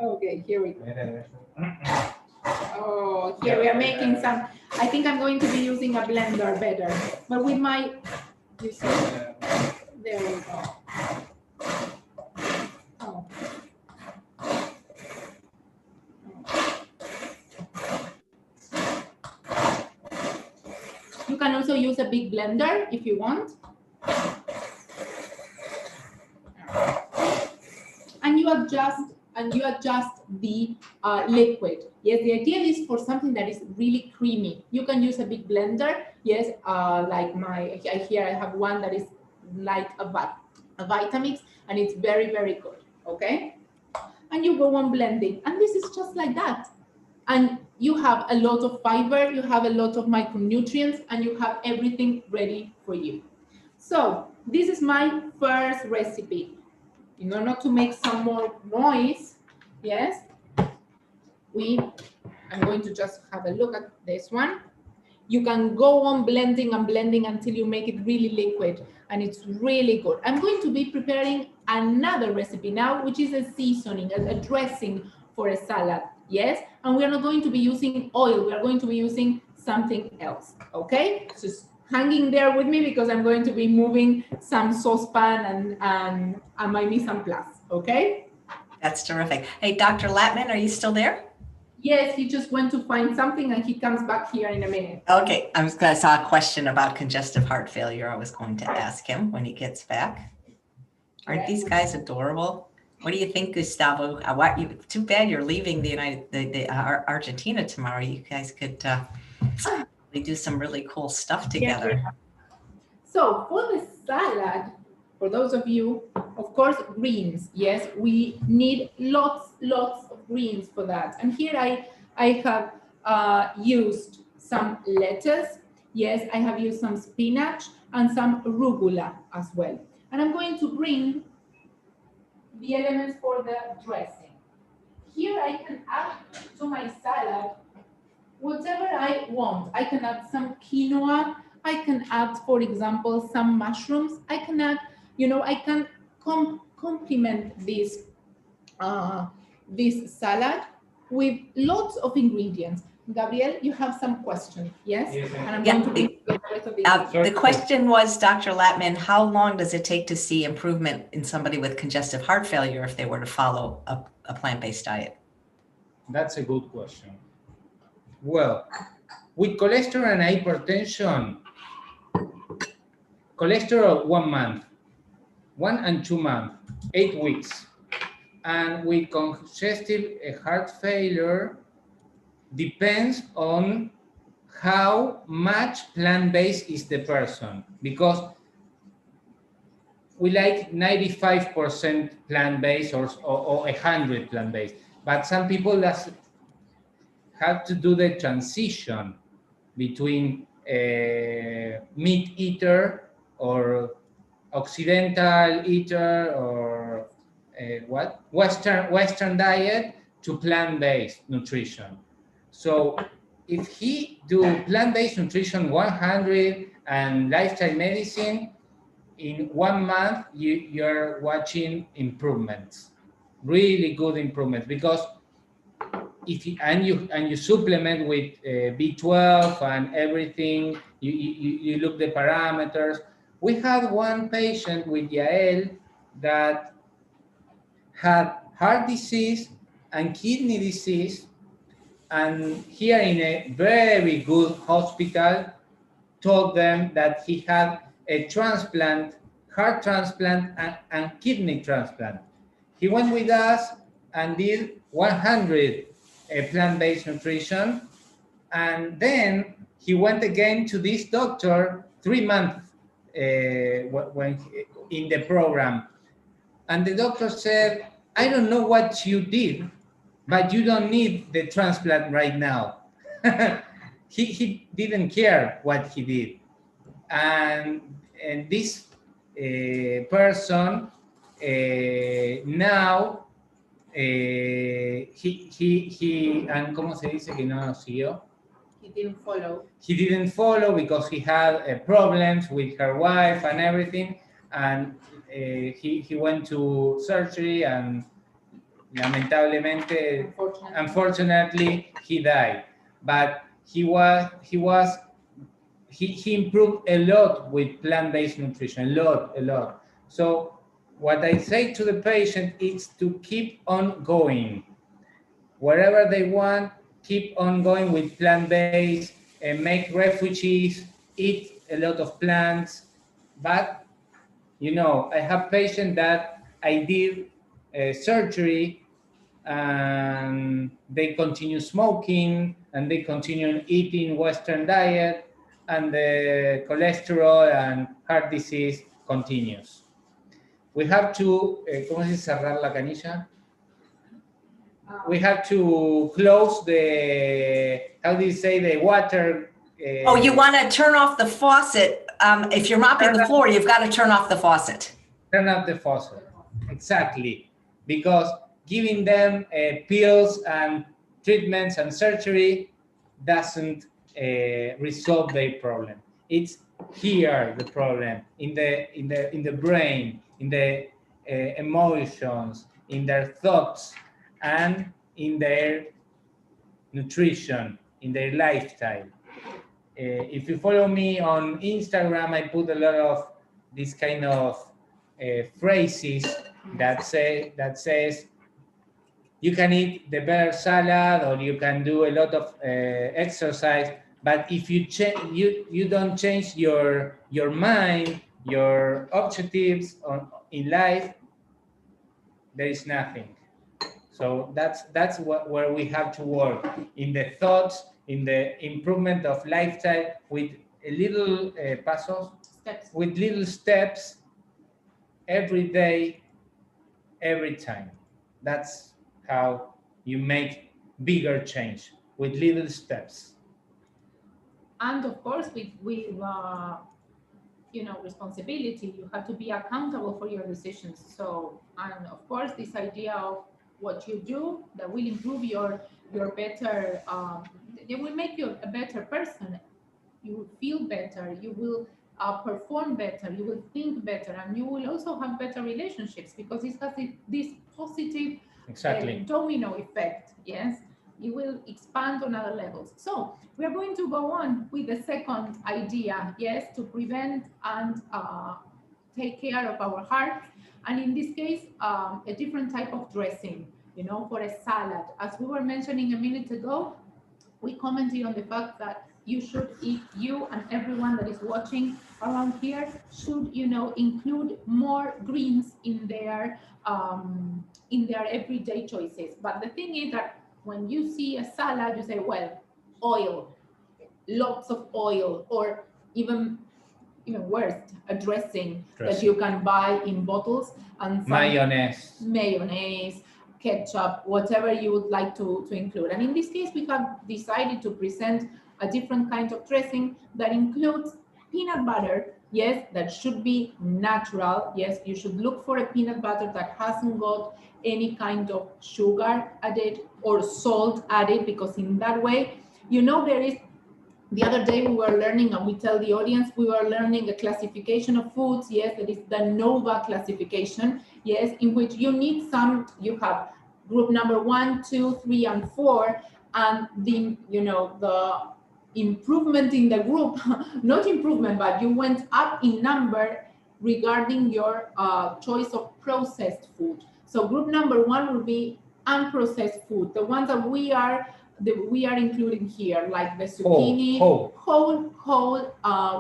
Okay, here we go. Oh, here we are making some. I think I'm going to be using a blender better, but with my, you see, there we go. Oh. You can also use a big blender if you want. And you adjust the liquid. Yes, the idea is for something that is really creamy. You can use a big blender. Yes, like here I have one that is like a Vitamix, and it's very, very good. Okay, and you go on blending, and this is just like that. And you have a lot of fiber, you have a lot of micronutrients, and you have everything ready for you. So this is my first recipe. In order to make some more noise, yes, I'm going to just have a look at this one. You can go on blending and blending until you make it really liquid, and it's really good. I'm going to be preparing another recipe now, which is a seasoning, a dressing for a salad, yes? And we are not going to be using oil, we are going to be using something else, okay? So hanging there with me because I'm going to be moving some saucepan and my mise en place, okay? That's terrific. Hey, Dr. Lapman, are you still there? Yes, he just went to find something and he comes back here in a minute. Okay, I saw a question about congestive heart failure. I was going to ask him when he gets back. Aren't these guys adorable? What do you think, Gustavo? Too bad you're leaving Argentina tomorrow. You guys could do some really cool stuff together. Yeah. So for the salad, for those of you, of course, greens. Yes, we need lots of greens for that. And here I have used some lettuce. Yes, I have used some spinach and some arugula as well. And I'm going to bring the elements for the dressing. Here I can add to my salad whatever I want. I can add some quinoa. I can add, for example, some mushrooms. I can add, I can complement this salad with lots of ingredients. Gabriel, you have some questions, yes? Yes, And I'm Yeah, going to bring the rest of the the question was, Dr. Lapman, how long does it take to see improvement in somebody with congestive heart failure if they were to follow a plant-based diet? That's a good question. Well, with cholesterol and hypertension, cholesterol 1 month, 1 and 2 months, 8 weeks. And with congestive heart failure, depends on how much plant-based is the person, because we like 95% plant-based or 100 plant-based, but some people have to do the transition between meat eater or occidental eater or Western diet to plant-based nutrition. So if he do plant-based nutrition 100 and lifestyle medicine, in 1 month you're watching improvements, really good improvements, because if you supplement with B12 and everything, you look the parameters. We had one patient with Yael that had heart disease and kidney disease, and here in a very good hospital told them that he had a transplant, heart transplant and kidney transplant. He went with us and did 100 plant-based nutrition, and then he went again to this doctor 3 months when in the program, and the doctor said, I don't know what you did, but you don't need the transplant right now. He didn't care what he did. And this person now he and ¿cómo se dice que no nos siguió? He didn't follow. He didn't follow because he had problems with her wife and everything, and he went to surgery, and lamentablemente, unfortunately, he died. But he improved a lot with plant-based nutrition, a lot. So what I say to the patient is to keep on going. Wherever they want, keep on going with plant-based, and make refugees, eat a lot of plants. But, I have patients that I did surgery, and they continue smoking, and they continue eating Western diet, and the cholesterol and heart disease continues. We have to, ¿cómo se dice cerrar la canilla? We have to close the, how do you say, the water? Oh, you want to turn off the faucet. If you're mopping the floor, you've got to turn off the faucet. Turn off the faucet, exactly. Because giving them pills and treatments and surgery doesn't resolve their problem. It's here the problem, in the brain, in the emotions, in their thoughts, and in their nutrition, in their lifestyle. If you follow me on Instagram, I put a lot of this kind of phrases that says you can eat the better salad, or you can do a lot of exercise, but if you don't change your mind, your objectives in life, there is nothing. So that's where we have to work, in the thoughts, in the improvement of lifestyle, with a little with little steps, every day, every time. That's how you make bigger change, with little steps. And of course, with responsibility, you have to be accountable for your decisions. So, and of course, this idea of what you do that will improve your better, it will make you a better person. You will feel better, you will perform better, you will think better, and you will also have better relationships, because it has this positive Exactly. domino effect, yes? it will expand on other levels. So we are going to go on with the second idea, yes, to prevent and take care of our heart. And in this case, a different type of dressing, you know, for a salad. As we were mentioning a minute ago, we commented on the fact that you should eat, you and everyone that is watching around here should, you know, include more greens in their everyday choices. But the thing is that when you see a salad, you say, well, oil, lots of oil, or even worse, a dressing that you can buy in bottles, and mayonnaise, ketchup, whatever you would like to include. And in this case, we have decided to present a different kind of dressing that includes peanut butter. Yes, that should be natural. Yes, you should look for a peanut butter that hasn't got any kind of sugar added or salt added, because in that way, there is. The other day we were learning, and we tell the audience, we were learning a classification of foods, yes, that is the NOVA classification, yes, in which you have group number 1, 2, 3, and 4, and the improvement in the group, not improvement, but you went up in number regarding your choice of processed food. So group number 1 will be unprocessed food, the ones that we are including here, like the zucchini, whole,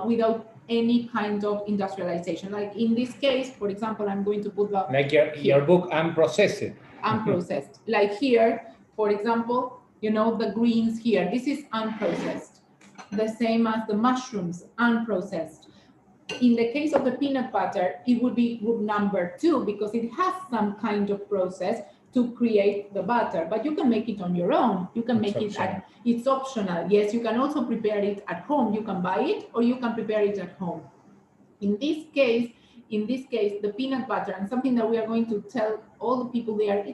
without any kind of industrialization. Like in this case, for example, I'm going to put the like your book, unprocessed. Unprocessed. Like here, for example, the greens here. This is unprocessed. The same as the mushrooms, unprocessed. In the case of the peanut butter, it would be group number 2 because it has some kind of process to create the butter, but you can make it on your own. You can make it it's optional. Yes, you can also prepare it at home. You can buy it or you can prepare it at home. In this case, the peanut butter, and something that we are going to tell all the people there,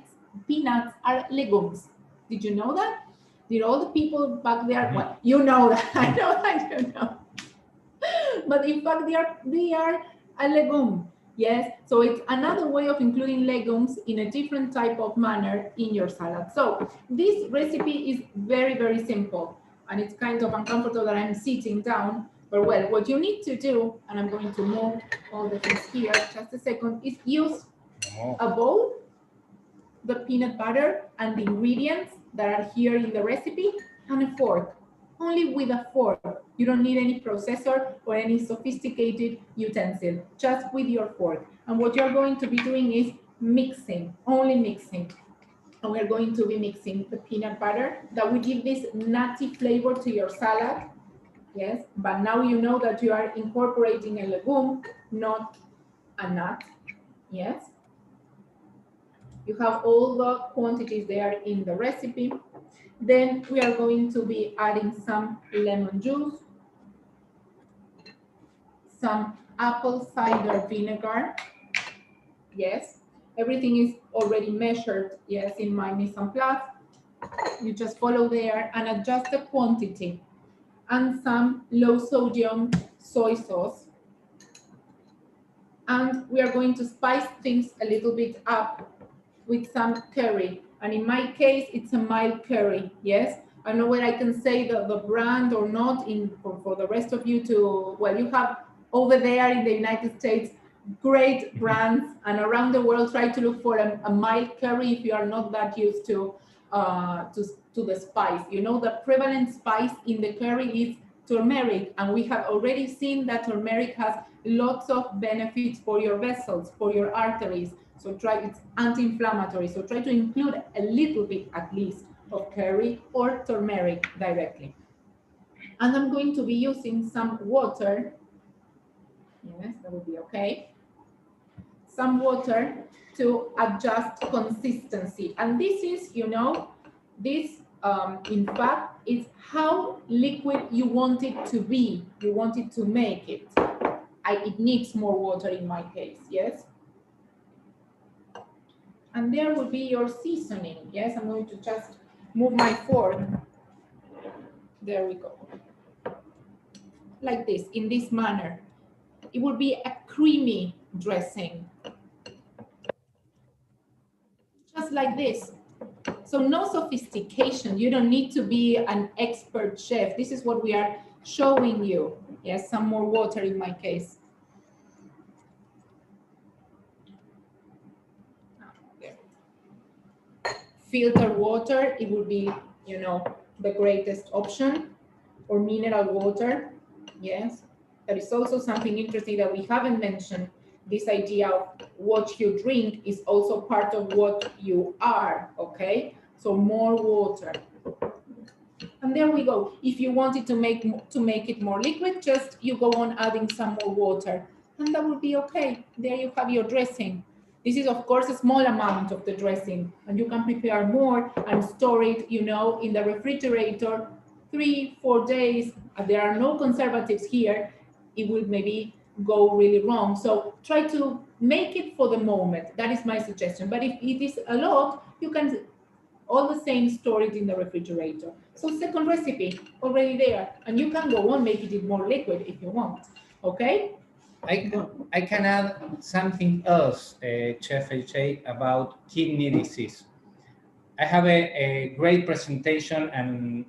peanuts are legumes. Did you know that? Did all the people back there, well, you know that, I know that you know. But in fact, they are a legume. Yes, so it's another way of including legumes in a different type of manner in your salad. So this recipe is very, very simple, and it's kind of uncomfortable that I'm sitting down, but well, what you need to do, and I'm going to move all the things here, just a second, is use a bowl, the peanut butter and the ingredients that are here in the recipe, and a fork. Only with a fork. You don't need any processor or any sophisticated utensil, just with your fork. And what you're going to be doing is mixing, only mixing. And we're going to be mixing the peanut butter that will give this nutty flavor to your salad. Yes, but now you know that you are incorporating a legume, not a nut. Yes. You have all the quantities there in the recipe. Then we are going to be adding some lemon juice, some apple cider vinegar. Yes, everything is already measured, yes, in my mise en place. You just follow there and adjust the quantity. And some low sodium soy sauce. And we are going to spice things a little bit up with some curry. And in my case, it's a mild curry, yes? I don't know whether I can say the brand or not for the rest of you to, well, you have over there in the United States, great brands, and around the world, try to look for a mild curry if you are not that used to the spice. The prevalent spice in the curry is turmeric, and we have already seen that turmeric has lots of benefits for your vessels, for your arteries. So it's anti-inflammatory. So try to include a little bit at least of curry or turmeric directly. And I'm going to be using some water. Yes, that would be okay. Some water to adjust consistency. And this is, in fact, is how liquid you want it to be. You want it to make it. It needs more water in my case, yes? And there will be your seasoning. Yes, I'm going to just move my fork. There we go. Like this, in this manner. It will be a creamy dressing. Just like this. So no sophistication. You don't need to be an expert chef. This is what we are showing you. Yes, some more water in my case. There. Filter water, it would be, you know, the greatest option, or mineral water. Yes, that is also something interesting that we haven't mentioned. This idea of what you drink is also part of what you are, okay? So more water. And there we go. If you wanted to make it more liquid, just you go on adding some more water, and that will be okay. There you have your dressing. This is, of course, a small amount of the dressing, and you can prepare more and store it, you know, in the refrigerator 3-4 days. There are no conservatives here. It will maybe go really wrong. So try to make it for the moment. That is my suggestion. But if it is a lot, you can all the same store it in the refrigerator. So second recipe already there, and you can go on making it more liquid if you want. Okay? I can add something else, Chef HA, about kidney disease. I have a great presentation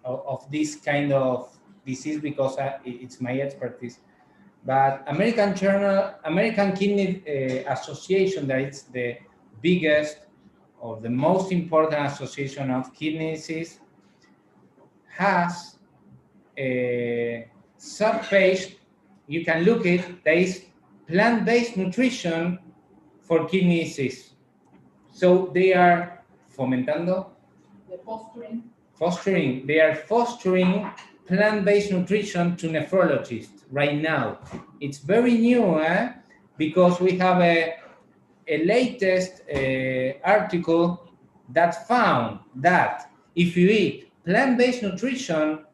of this kind of disease because it's my expertise. But American Kidney Association, that is the biggest or the most important association of kidney disease, has a sub-page. You can look it. There is plant-based nutrition for kidney disease. So they are fomentando. Fostering. They are fostering plant-based nutrition to nephrologists right now. It's very new, because we have a latest article that found that if you eat plant-based nutrition,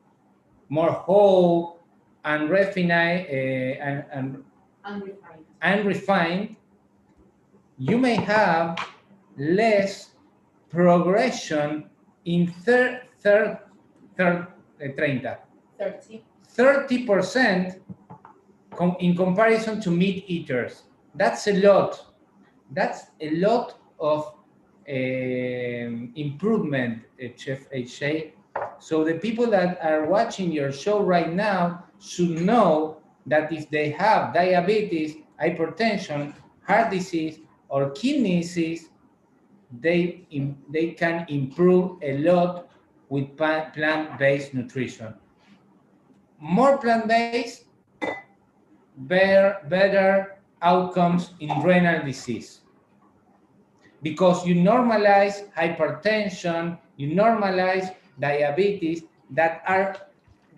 more whole and refined and refined, you may have less progression in 30% in comparison to meat eaters. That's a lot. That's a lot of improvement, Chef HA. So the people that are watching your show right now should know that if they have diabetes, hypertension, heart disease, or kidney disease, they can improve a lot with plant-based nutrition. More plant-based, better outcomes in renal disease. Because you normalize hypertension, you normalize diabetes, that are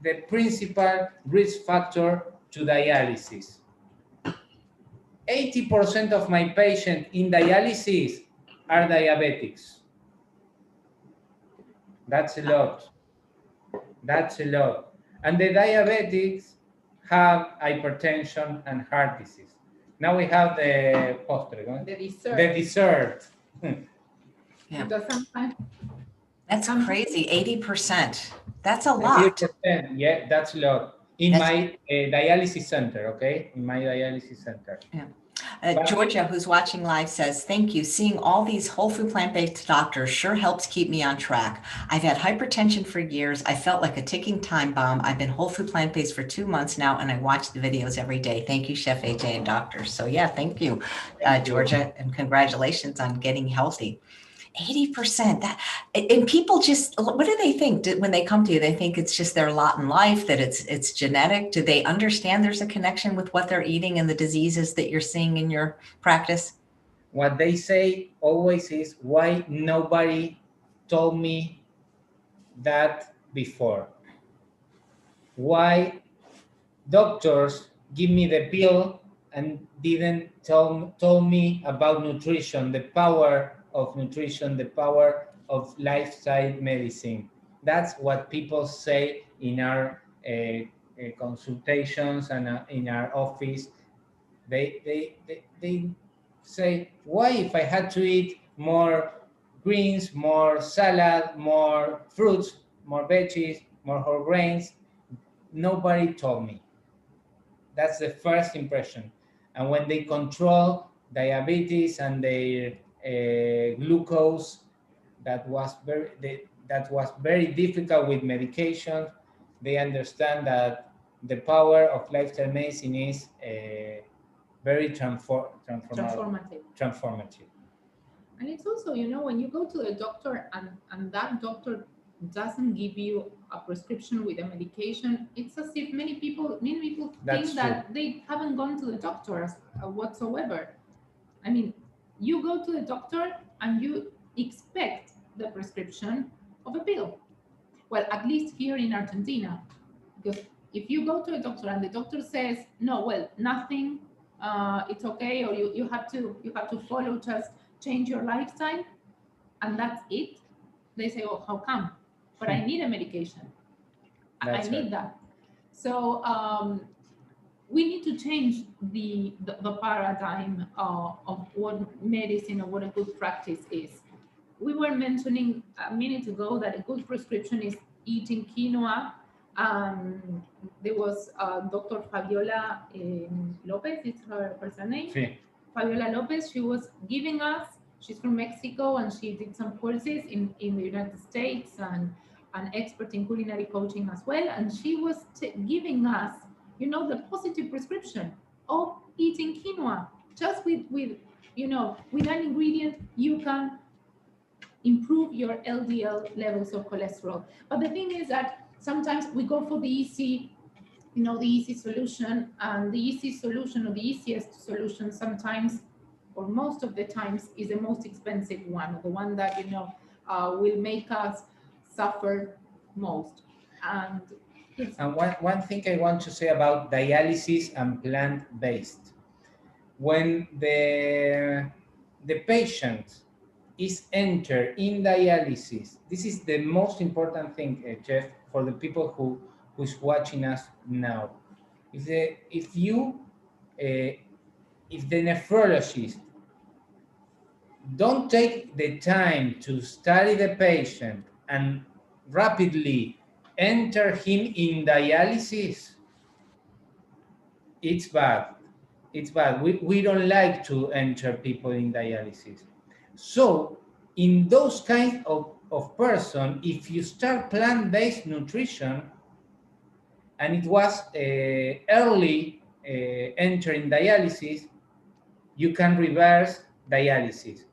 the principal risk factor to dialysis. 80% of my patients in dialysis are diabetics. That's a lot. That's a lot. And the diabetics have hypertension and heart disease. Now we have the postre, no? The dessert. The dessert. Yeah. That's crazy. 80%. That's a lot. 80%, yeah, that's a lot. In my dialysis center, okay? In my dialysis center. Yeah. Georgia, who's watching live, says, thank you. Seeing all these whole food plant-based doctors sure helps keep me on track. I've had hypertension for years. I felt like a ticking time bomb. I've been whole food plant-based for 2 months now, and I watch the videos every day. Thank you, Chef AJ and doctors. So yeah, thank you, Georgia, and congratulations on getting healthy. 80%. That, and people just, what do they think when they come to you? They think it's just their lot in life, that it's genetic. Do they understand there's a connection with what they're eating and the diseases that you're seeing in your practice? What they say always is, why nobody told me that before? Why doctors give me the pill and didn't tell me about nutrition, the power of nutrition, the power of lifestyle medicine? That's what people say in our consultations and in our office. They say, why, if I had to eat more greens, more salad, more fruits, more veggies, more whole grains, nobody told me. That's the first impression. And when they control diabetes and their glucose, that was very difficult with medications. They understand that the power of lifestyle medicine is very transformative. And it's also, when you go to the doctor and that doctor doesn't give you a prescription with a medication, it's as if many people think that they haven't gone to the doctor whatsoever. I mean, you go to the doctor and you expect the prescription of a pill. Well, at least here in Argentina, because if you go to a doctor and the doctor says, no, well, nothing, it's okay, or you have to follow, just change your lifestyle, and that's it. They say, oh, how come? But I need a medication. I need that. So we need to change the paradigm of what medicine or what a good practice is. We were mentioning a minute ago that a good prescription is eating quinoa. There was Dr. Fabiola Lopez, it's her personal name. Sí. Fabiola Lopez, she was giving us, she's from Mexico, and she did some courses in the United States and an expert in culinary coaching as well. And she was giving us, the positive prescription of eating quinoa. Just with an ingredient, you can improve your LDL levels of cholesterol. But the thing is that sometimes we go for the easy, the easy solution, and the easy solution or the easiest solution sometimes, or most of the times, is the most expensive one, or the one that, will make us suffer most. And one thing I want to say about dialysis and plant-based. When the patient is entered in dialysis, this is the most important thing, Jeff, for the people who's watching us now. If the nephrologist don't take the time to study the patient and rapidly enter him in dialysis, it's bad. It's bad. We don't like to enter people in dialysis. So in those kinds of person, if you start plant-based nutrition, and it was early entering dialysis, you can reverse dialysis.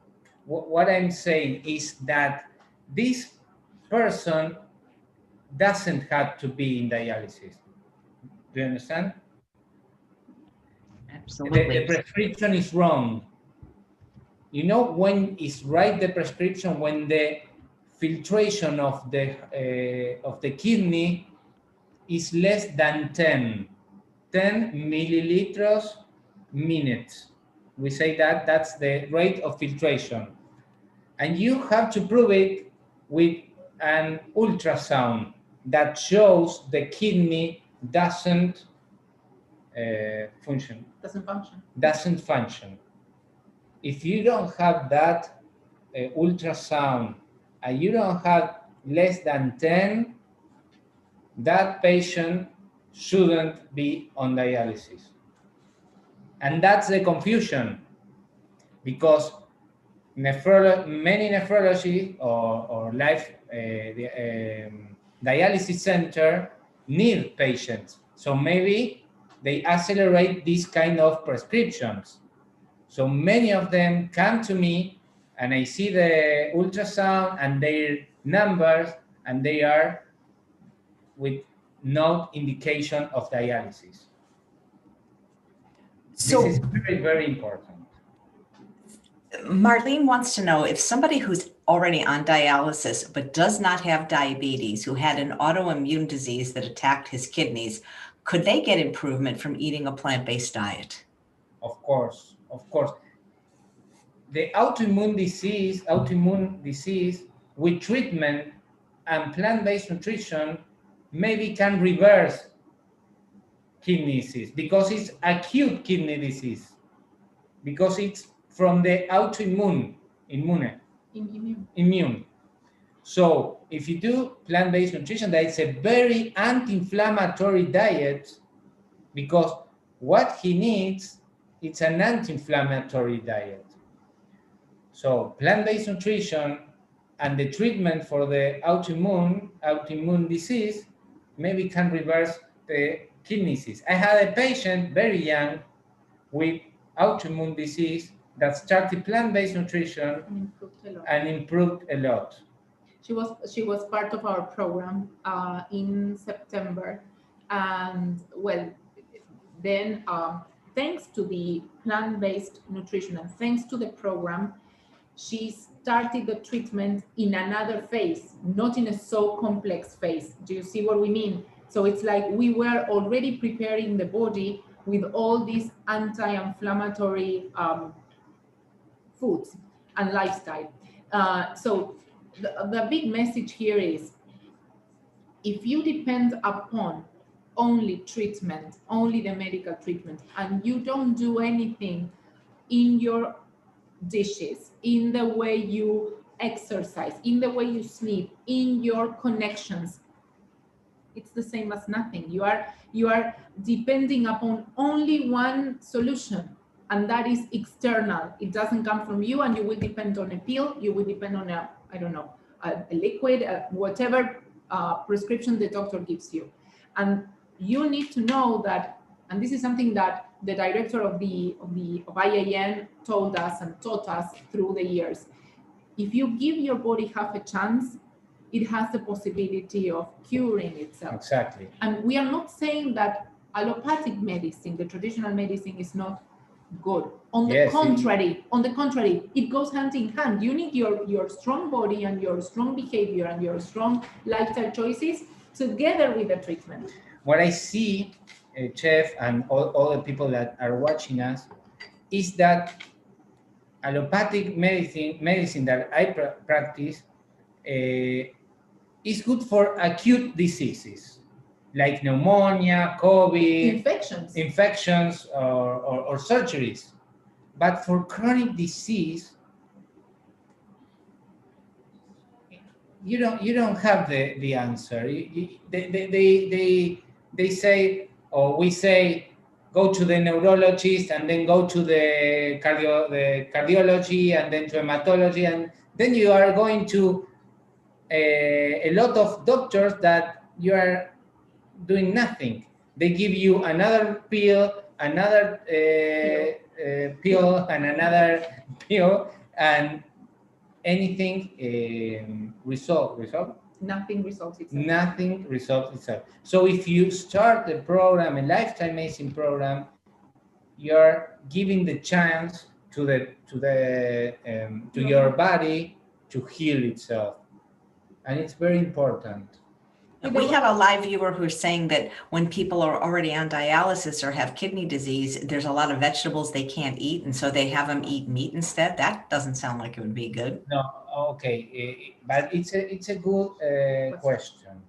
What I'm saying is that this person doesn't have to be in dialysis. Do you understand? Absolutely. The prescription is wrong. When is right the prescription? When the filtration of the kidney is less than 10 milliliters minutes. We say that's the rate of filtration. And you have to prove it with an ultrasound that shows the kidney doesn't function. Doesn't function. If you don't have that ultrasound and you don't have less than 10, that patient shouldn't be on dialysis. And that's the confusion, because many nephrology or dialysis center need patients. So maybe they accelerate these kind of prescriptions. So many of them come to me and I see the ultrasound and their numbers, and they are with no indication of dialysis. So this is very, very important. Marlene wants to know, if somebody who's already on dialysis but does not have diabetes, who had an autoimmune disease that attacked his kidneys, could they get improvement from eating a plant-based diet? Of course. The autoimmune disease with treatment and plant-based nutrition maybe can reverse kidney disease, because it's acute kidney disease, because it's from the autoimmune immune. So if you do plant-based nutrition, that is a very anti-inflammatory diet, because what he needs, it's an anti-inflammatory diet. So plant-based nutrition and the treatment for the autoimmune disease maybe can reverse the kidney disease. I had a patient very young with autoimmune disease that started plant-based nutrition and improved a lot. She was part of our program in September, and well, then thanks to the plant-based nutrition and thanks to the program, she started the treatment in another phase, not in a so complex phase. Do you see what we mean? So it's like we were already preparing the body with all these anti-inflammatory foods and lifestyle. So the big message here is, if you depend upon only treatment, only the medical treatment, and you don't do anything in your dishes, in the way you exercise, in the way you sleep, in your connections, it's the same as nothing. You are depending upon only one solution, and that is external. It doesn't come from you, and you will depend on a pill, you will depend on a liquid, whatever prescription the doctor gives you. And you need to know that, and this is something that the director of IIN told us and taught us through the years. If you give your body half a chance, it has the possibility of curing itself. Exactly. And we are not saying that allopathic medicine, the traditional medicine, is not good. On the contrary, it goes hand in hand. You need your strong body and your strong behavior and your strong lifestyle choices together with the treatment. What I see, Chef, and all the people that are watching us, is that allopathic medicine that I practice is good for acute diseases like pneumonia, COVID, infections or surgeries. But for chronic disease, you don't have the answer. They say, or we say, go to the neurologist and then go to the cardiology and then to hematology, and then you are going to a lot of doctors that you are doing nothing. They give you another pill, another pill, and another pill, and anything resolve. Nothing resolves itself. Nothing resolves itself. So if you start a program, a lifestyle medicine program, you're giving the chance to your body to heal itself, and it's very important. We have a live viewer who's saying that when people are already on dialysis or have kidney disease, there's a lot of vegetables they can't eat, and so they have them eat meat instead. That doesn't sound like it would be good. No, okay, but it's a good question.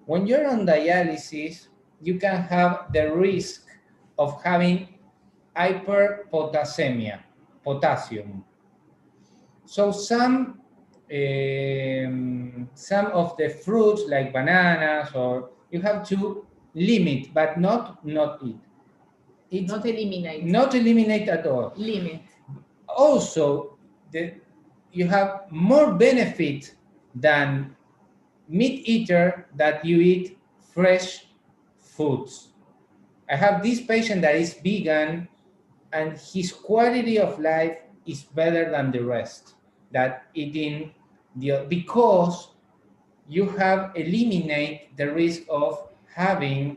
When you're on dialysis, you can have the risk of having hyperpotassiemia, potassium. So some of the fruits like bananas, or you have to limit, but not eat. It's not eliminate. Not eliminate at all. Limit. Also, you have more benefit than meat eater that you eat fresh foods. I have this patient that is vegan, and his quality of life is better than the rest that eating because you have eliminate the risk of having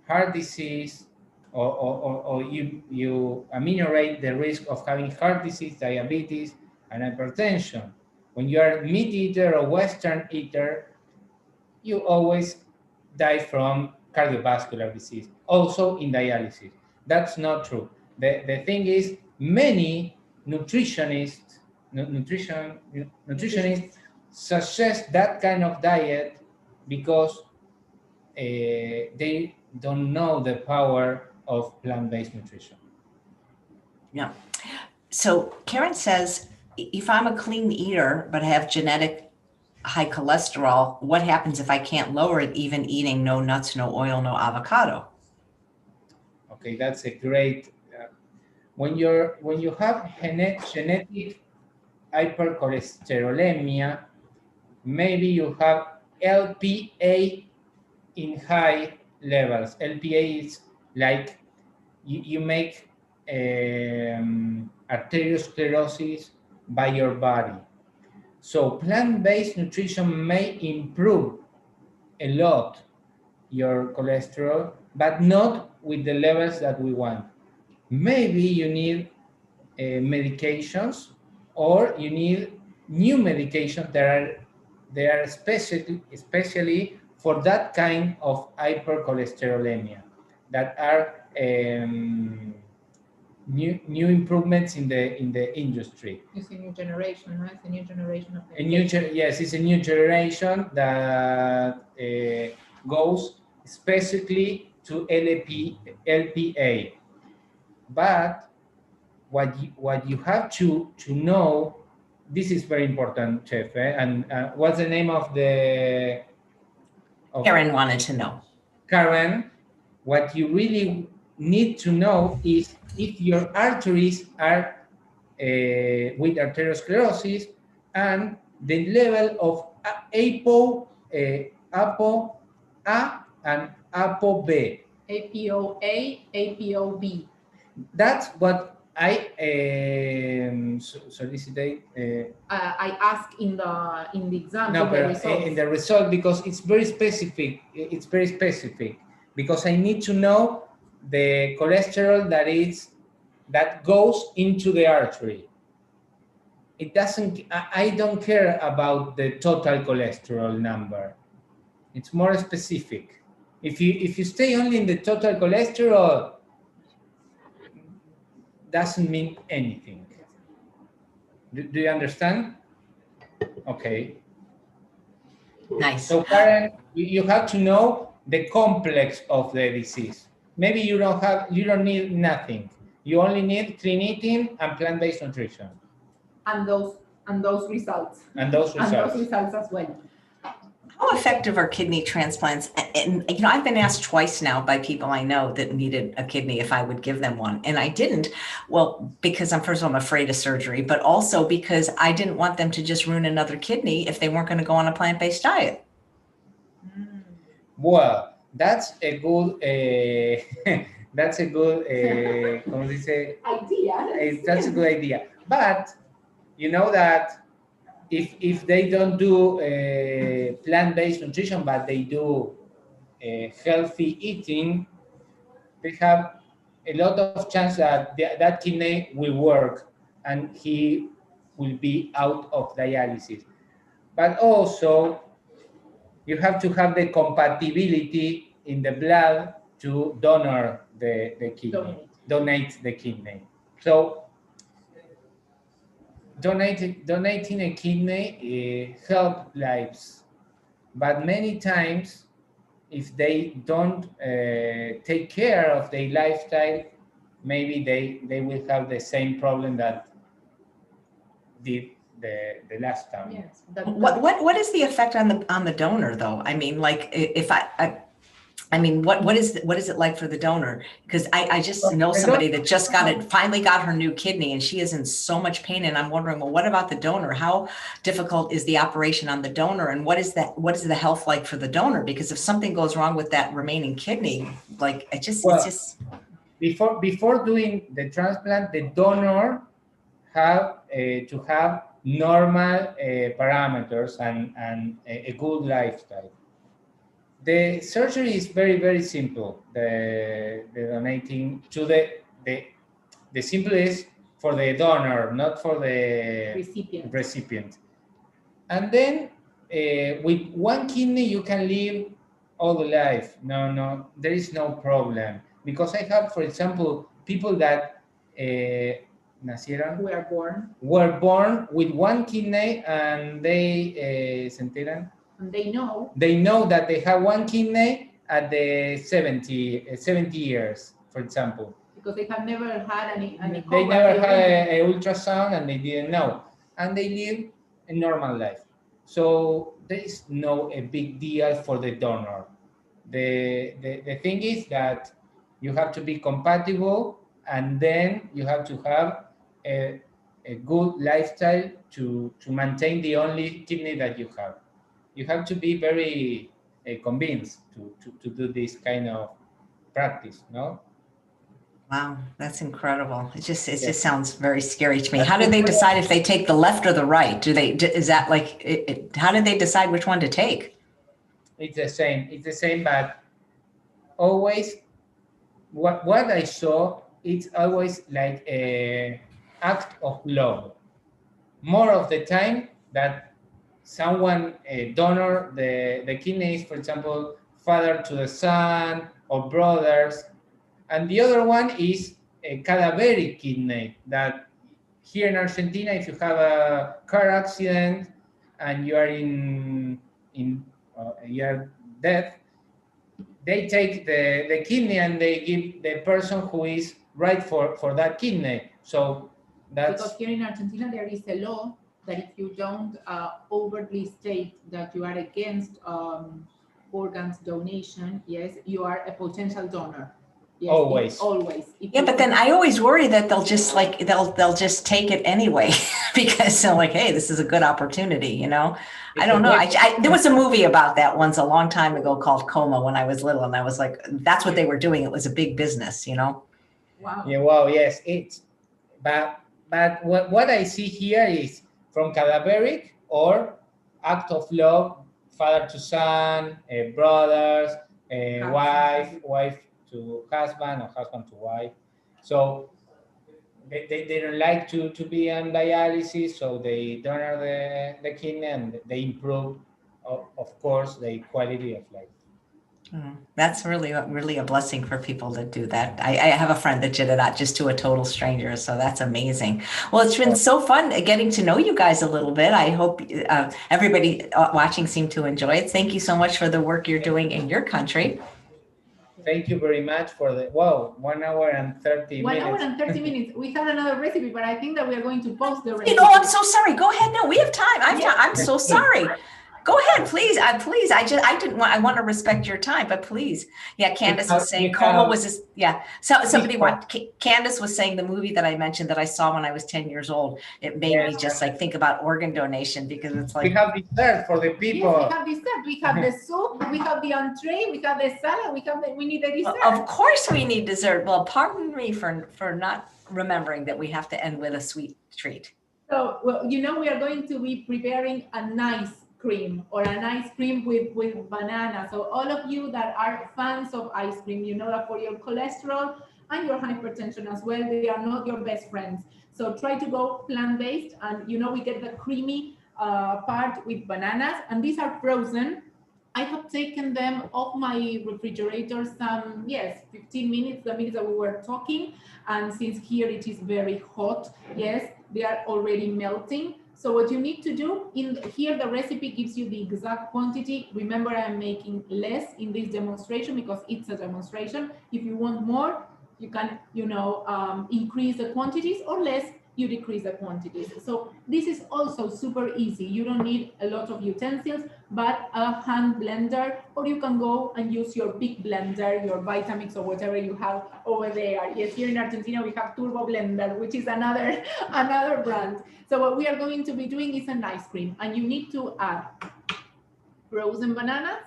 heart disease, or you ameliorate the risk of having heart disease, diabetes, and hypertension. When you are meat eater or Western eater, you always die from cardiovascular disease, also in dialysis. That's not true. The thing is, many nutritionists suggest that kind of diet because they don't know the power of plant-based nutrition. Yeah. So Karen says, if I'm a clean eater but have genetic high cholesterol, what happens if I can't lower it, even eating no nuts, no oil, no avocado? Okay, that's a great. When you have genetic hypercholesterolemia, maybe you have LPA in high levels. LPA is like you make arteriosclerosis by your body. So plant-based nutrition may improve a lot your cholesterol, but not with the levels that we want. Maybe you need medications, or you need new medications that are especially for that kind of hypercholesterolemia, that are new improvements in the industry. It's a new generation, right? It's a new generation of Yes, it's a new generation that goes specifically to LPA. But what you have to know, this is very important, Chef. And what's the name of the? Karen wanted to know. Karen, what you really need to know is if your arteries are with arteriosclerosis, and the level of APO, APO A and APO B. APOA, APOB. That's what I solicited. I asked in the exam. No, but in the result, because it's very specific. It's very specific because I need to know the cholesterol that goes into the artery. It doesn't. I don't care about the total cholesterol number. It's more specific. If you stay only in the total cholesterol, doesn't mean anything. Do you understand? Okay. Nice. So Karen, you have to know the complex of the disease. Maybe you don't need nothing. You only need clean eating and plant-based nutrition. And those results. And those results as well. How effective are kidney transplants? And I've been asked twice now by people I know that needed a kidney if I would give them one, and I didn't. Well, because first of all, I'm afraid of surgery, but also because I didn't want them to just ruin another kidney if they weren't going to go on a plant-based diet. Well, that's a good that's a good idea. That's a good idea. But you know that if they don't do plant-based nutrition, but they do healthy eating, they have a lot of chance that that kidney will work and he will be out of dialysis. But also, you have to have the compatibility in the blood to donate the kidney. So donating a kidney helps lives, but many times if they don't take care of their lifestyle, maybe they will have the same problem that did the last time. Yes. What is the effect on the donor though? I mean, like if what is it like for the donor? Because I just know somebody that just finally got her new kidney, and she is in so much pain. And I'm wondering, well, what about the donor? How difficult is the operation on the donor, and what is the health like for the donor? Because if something goes wrong with that remaining kidney, like it's just before doing the transplant, the donor have to have normal parameters and a good lifestyle. The surgery is very, very simple. The donating to the simple is for the donor, not for the recipient. And then with one kidney you can live all the life. No, there is no problem. Because I have, for example, people that were born with one kidney, and they se enteran. And they know that they have one kidney at the 70 years, for example. Because they have never had any they never had an ultrasound, and they didn't know. And they live a normal life. So there is a big deal for the donor. The thing is that you have to be compatible, and then you have to have a good lifestyle to maintain the only kidney that you have. You have to be very convinced to do this kind of practice, no? Wow, that's incredible. It just Yeah. sounds very scary to me. How do they decide if they take the left or the right? Is that like how do they decide which one to take? It's the same. It's the same, but always what I saw, it's always like a act of love. More of the time that someone donor the kidneys, for example, father to the son or brothers, and the other one is a cadaveric kidney that here in Argentina, if you have a car accident and you are you are dead, they take the kidney and they give the person who is right for that kidney. So that's because here in Argentina there is a law that if you don't overtly state that you are against organs donation, yes, you are a potential donor. Yes, always. Yeah, but then I always worry that they'll just they'll just take it anyway because they're like, hey, this is a good opportunity, you know. I don't know. There was a movie about that once a long time ago called Coma when I was little, and I was like, that's what they were doing. It was a big business, you know. Wow. Yeah. Wow. Yes. But what I see here is from cadaveric or act of love, father to son, brothers, wife to husband or husband to wife. So they don't like to be on dialysis, so they donor the kidney and they improve, of course, the quality of life. That's really a blessing for people that do that. I have a friend that did it just to a total stranger, so that's amazing. Well, it's been so fun getting to know you guys a little bit. I hope everybody watching seemed to enjoy it. Thank you so much for the work you're doing in your country. Thank you very much for the 1 hour and 30 minutes. 1 hour and 30 minutes. We had another recipe, but I think that we are going to post the recipe. You know, I'm so sorry. Go ahead. No, we have time. I'm so sorry. Go ahead, please. Please. I want to respect your time, but please. Yeah, Candace was saying Coma was this. Yeah. So Candace was saying the movie that I mentioned that I saw when I was 10 years old. It made me just like think about organ donation because it's like we have dessert for the people. Yes, we have dessert. We have the soup. We have the entree. We have the salad. We need the dessert. Well, of course, we need dessert. Well, pardon me for not remembering that we have to end with a sweet treat. So, well, you know, we are going to be preparing a nice cream or an ice cream with banana. So all of you that are fans of ice cream, you know that for your cholesterol and your hypertension as well, they are not your best friends. So try to go plant-based, and you know we get the creamy part with bananas, and these are frozen. I have taken them off my refrigerator some 15 minutes, the minutes that we were talking, and since here it is very hot, they are already melting. So what you need to do, here the recipe gives you the exact quantity. Remember, I'm making less in this demonstration because it's a demonstration. If you want more, you can, increase the quantities, or less, you decrease the quantities. So this is also super easy. You don't need a lot of utensils, but a hand blender, or you can go and use your big blender, your Vitamix or whatever you have over there. Yes, here in Argentina, we have Turbo Blender, which is another brand. So what we are going to be doing is an ice cream, and you need to add frozen bananas,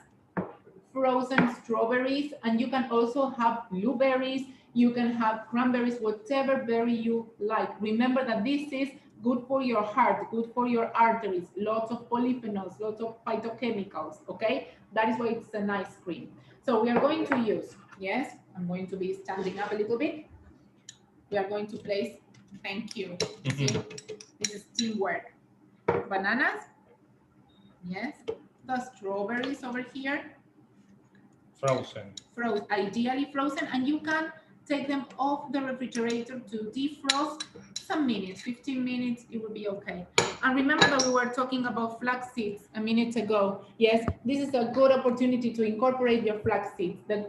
frozen strawberries, and you can also have blueberries, you can have cranberries, whatever berry you like. Remember that this is good for your heart, good for your arteries, lots of polyphenols, lots of phytochemicals, okay? That is why it's an ice cream. So we are going to use, I'm going to be standing up a little bit. We are going to place, thank you. See, this is teamwork. Bananas, the strawberries over here. Frozen, ideally frozen, and you can take them off the refrigerator to defrost some minutes, 15 minutes, it will be okay. And remember that we were talking about flax seeds a minute ago. Yes, this is a good opportunity to incorporate your flax seeds. They're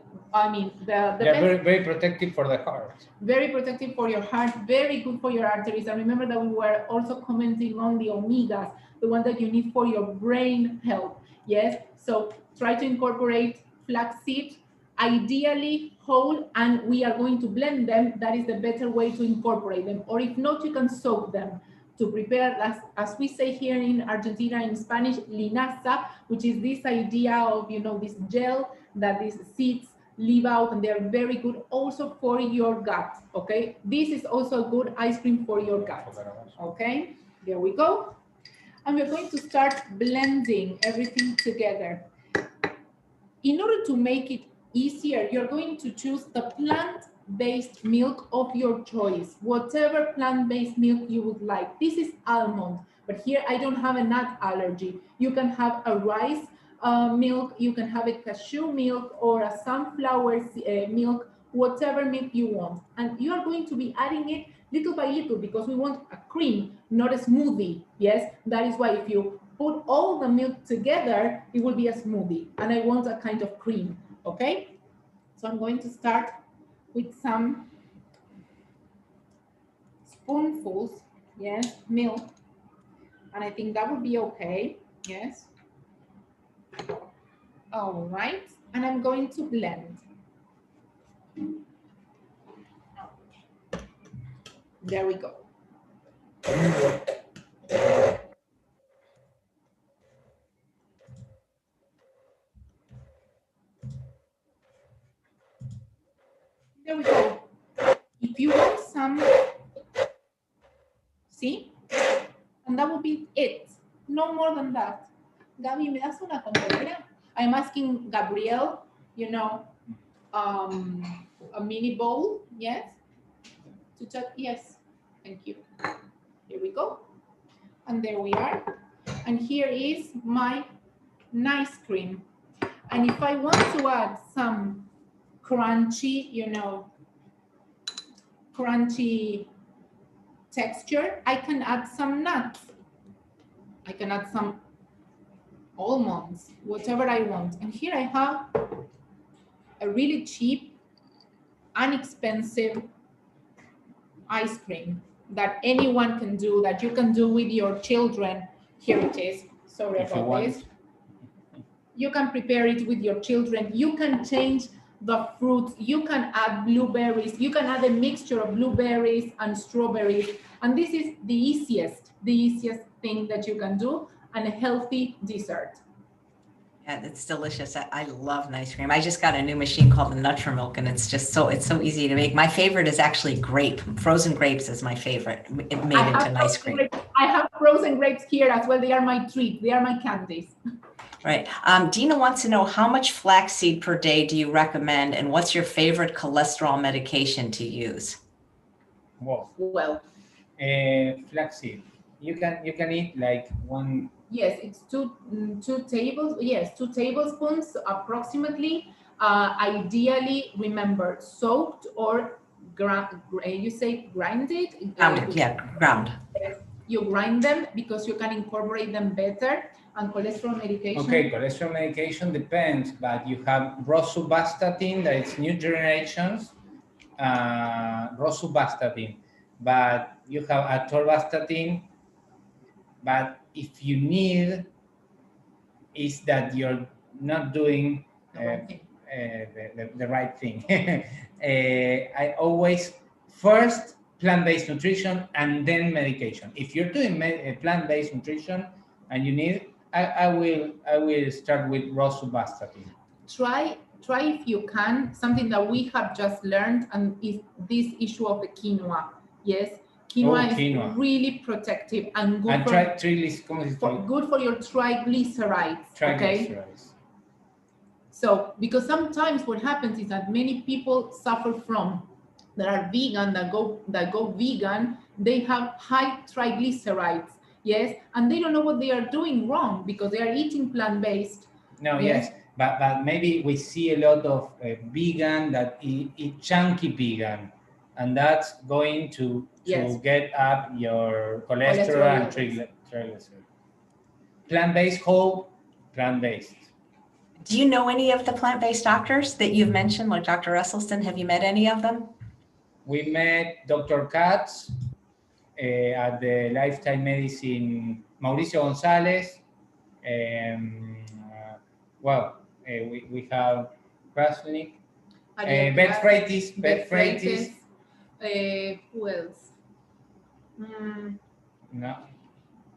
very, very protective for the heart. Very protective for your heart, very good for your arteries. And remember that we were also commenting on the omegas, the one that you need for your brain health. Yes, so try to incorporate flaxseed, ideally whole, and we are going to blend them. That is the better way to incorporate them. Or if not, you can soak them. to prepare, as we say here in Argentina in Spanish, linaza, which is this idea of, this gel that these seeds leave out, and they're very good also for your gut, okay? This is also a good ice cream for your gut, okay? There we go. And we're going to start blending everything together. In order to make it easier, you're going to choose the plant-based milk of your choice, whatever plant-based milk you would like. This is almond, but here I don't have a nut allergy. You can have a rice milk, you can have a cashew milk or a sunflower milk, whatever milk you want. And you are going to be adding it little by little because we want a cream, not a smoothie. Yes, that is why if you put all the milk together, it will be a smoothie. And I want a kind of cream, okay? So I'm going to start with some spoonfuls, yes, milk. And I think that would be okay, yes. All right, and I'm going to blend. There we go. There we go. If you want some, see? And that will be it. No more than that. Gaby, ¿me das una compañera? I'm asking Gabriel, a mini bowl, yes? To check, yes. Thank you. Here we go. And there we are. And here is my nice cream. And if I want to add some crunchy, crunchy texture, I can add some nuts. I can add some almonds, whatever I want. And here I have a really cheap, inexpensive ice cream that anyone can do, that you can do with your children. Here it is. Sorry about this. You can prepare it with your children. You can change the fruits. You can add blueberries. You can add a mixture of blueberries and strawberries. And this is the easiest thing that you can do, and a healthy dessert. Yeah, it's delicious. I love ice cream. I just got a new machine called the Nutrimilk, and it's so easy to make. My favorite is actually grape. Frozen grapes is my favorite. It made into an ice cream. I have frozen grapes here as well. They are my treat. They are my candies. Right. Dina wants to know, how much flaxseed per day do you recommend, and what's your favorite cholesterol medication to use? Well, flaxseed. You can eat like one. Yes, it's two tablespoons approximately. Ideally, remember, soaked or you say grinded? Ground. You grind them because you can incorporate them better. And cholesterol medication? Okay, cholesterol medication depends, but you have rosuvastatin, that is new generations, rosuvastatin, but you have atorvastatin, but if you need, is that you're not doing the right thing. I always first plant-based nutrition and then medication. If you're doing plant-based nutrition and you need, I will start with rosuvastatin. Try if you can something that we have just learned, and is this issue of the quinoa. Yes. Quinoa is really protective and good, good for your triglycerides. Okay. So, because sometimes what happens is that many people suffer from, that are vegan, that go vegan, they have high triglycerides. Yes, and they don't know what they are doing wrong because they are eating plant-based. No, yes, but maybe we see a lot of vegan that eat chunky vegan, and that's going to get up your cholesterol and triglycerides. Plant-based, whole, plant-based. Do you know any of the plant-based doctors that you've mentioned, like Dr. Russellston? Have you met any of them? We met Dr. Katz at the Lifestyle Medicine, Mauricio Gonzalez. We have Krasnik, Beth Freitas. Who else? No,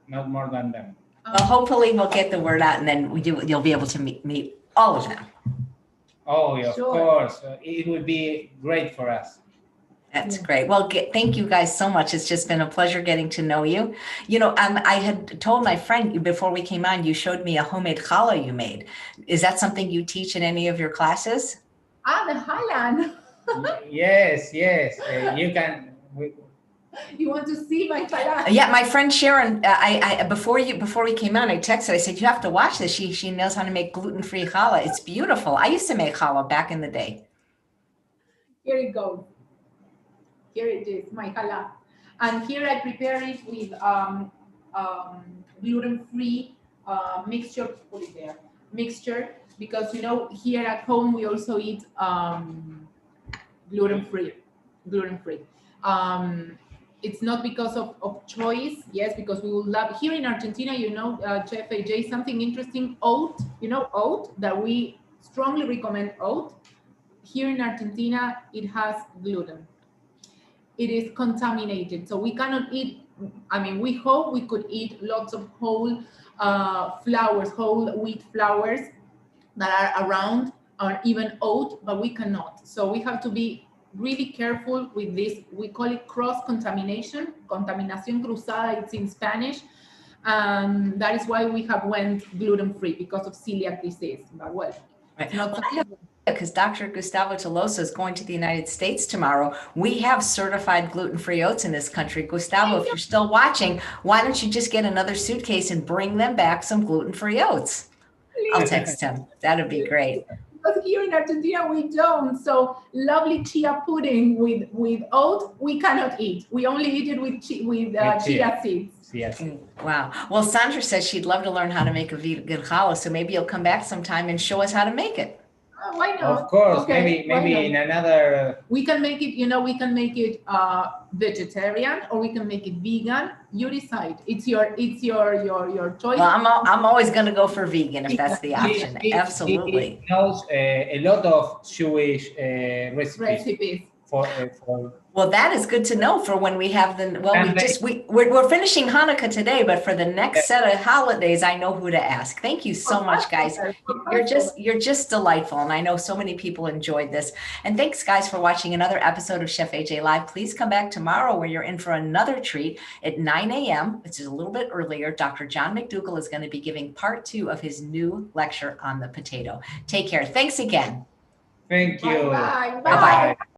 not more than them. Well, hopefully we'll get the word out, and then you'll be able to meet all of them. Oh, of course. It would be great for us. That's great. Well, thank you guys so much. It's just been a pleasure getting to know you. You know, I had told my friend before we came on, you showed me a homemade challah you made. Is that something you teach in any of your classes? The Highland. Yes. You can. You want to see my challah? Yeah, my friend Sharon, before we came on, I texted, I said, you have to watch this. She knows how to make gluten-free challah. It's beautiful. I used to make challah back in the day. Here it goes. Here it is, my challah. And here I prepare it with gluten-free mixture, put it there, mixture, because you know, here at home we also eat gluten-free. It's not because of choice, yes, because we will love, here in Argentina, you know, Chef AJ, something interesting, oat, you know, oat, that we strongly recommend oat. Here in Argentina, it has gluten. It is contaminated, so we cannot eat. I mean, we hope we could eat lots of whole flours, whole wheat flours that are around, or even oat, but we cannot. So we have to be really careful with this. We call it cross-contamination, contaminación cruzada, it's in Spanish. That is why we have went gluten-free, because of celiac disease. But well, it's not something. Because Dr. Gustavo Tolosa is going to the United States tomorrow. We have certified gluten-free oats in this country. Gustavo, if you're still watching, why don't you just get another suitcase and bring them back some gluten-free oats? I'll text him. That'd be great. Because here in Argentina, we don't. So lovely chia pudding with oat, we cannot eat. We only eat it with chia seeds. Yes. Wow. Well, Sandra says she'd love to learn how to make a vegan challah. So maybe you'll come back sometime and show us how to make it. Why not? Of course, Okay, maybe in another. We can make it, you know, we can make it vegetarian, or we can make it vegan. You decide. It's your choice. Well, I'm always going to go for vegan if that's the option. Absolutely. He knows a lot of Jewish recipes. Well, that is good to know for when we have we're finishing Hanukkah today, but for the next set of holidays, I know who to ask. Thank you so much, guys. You're just delightful, and I know so many people enjoyed this. And thanks, guys, for watching another episode of Chef AJ Live. Please come back tomorrow, where you're in for another treat at 9 a.m., which is a little bit earlier. Dr. John McDougall is going to be giving part 2 of his new lecture on the potato. Take care. Thanks again. Thank you. Bye. Bye-bye.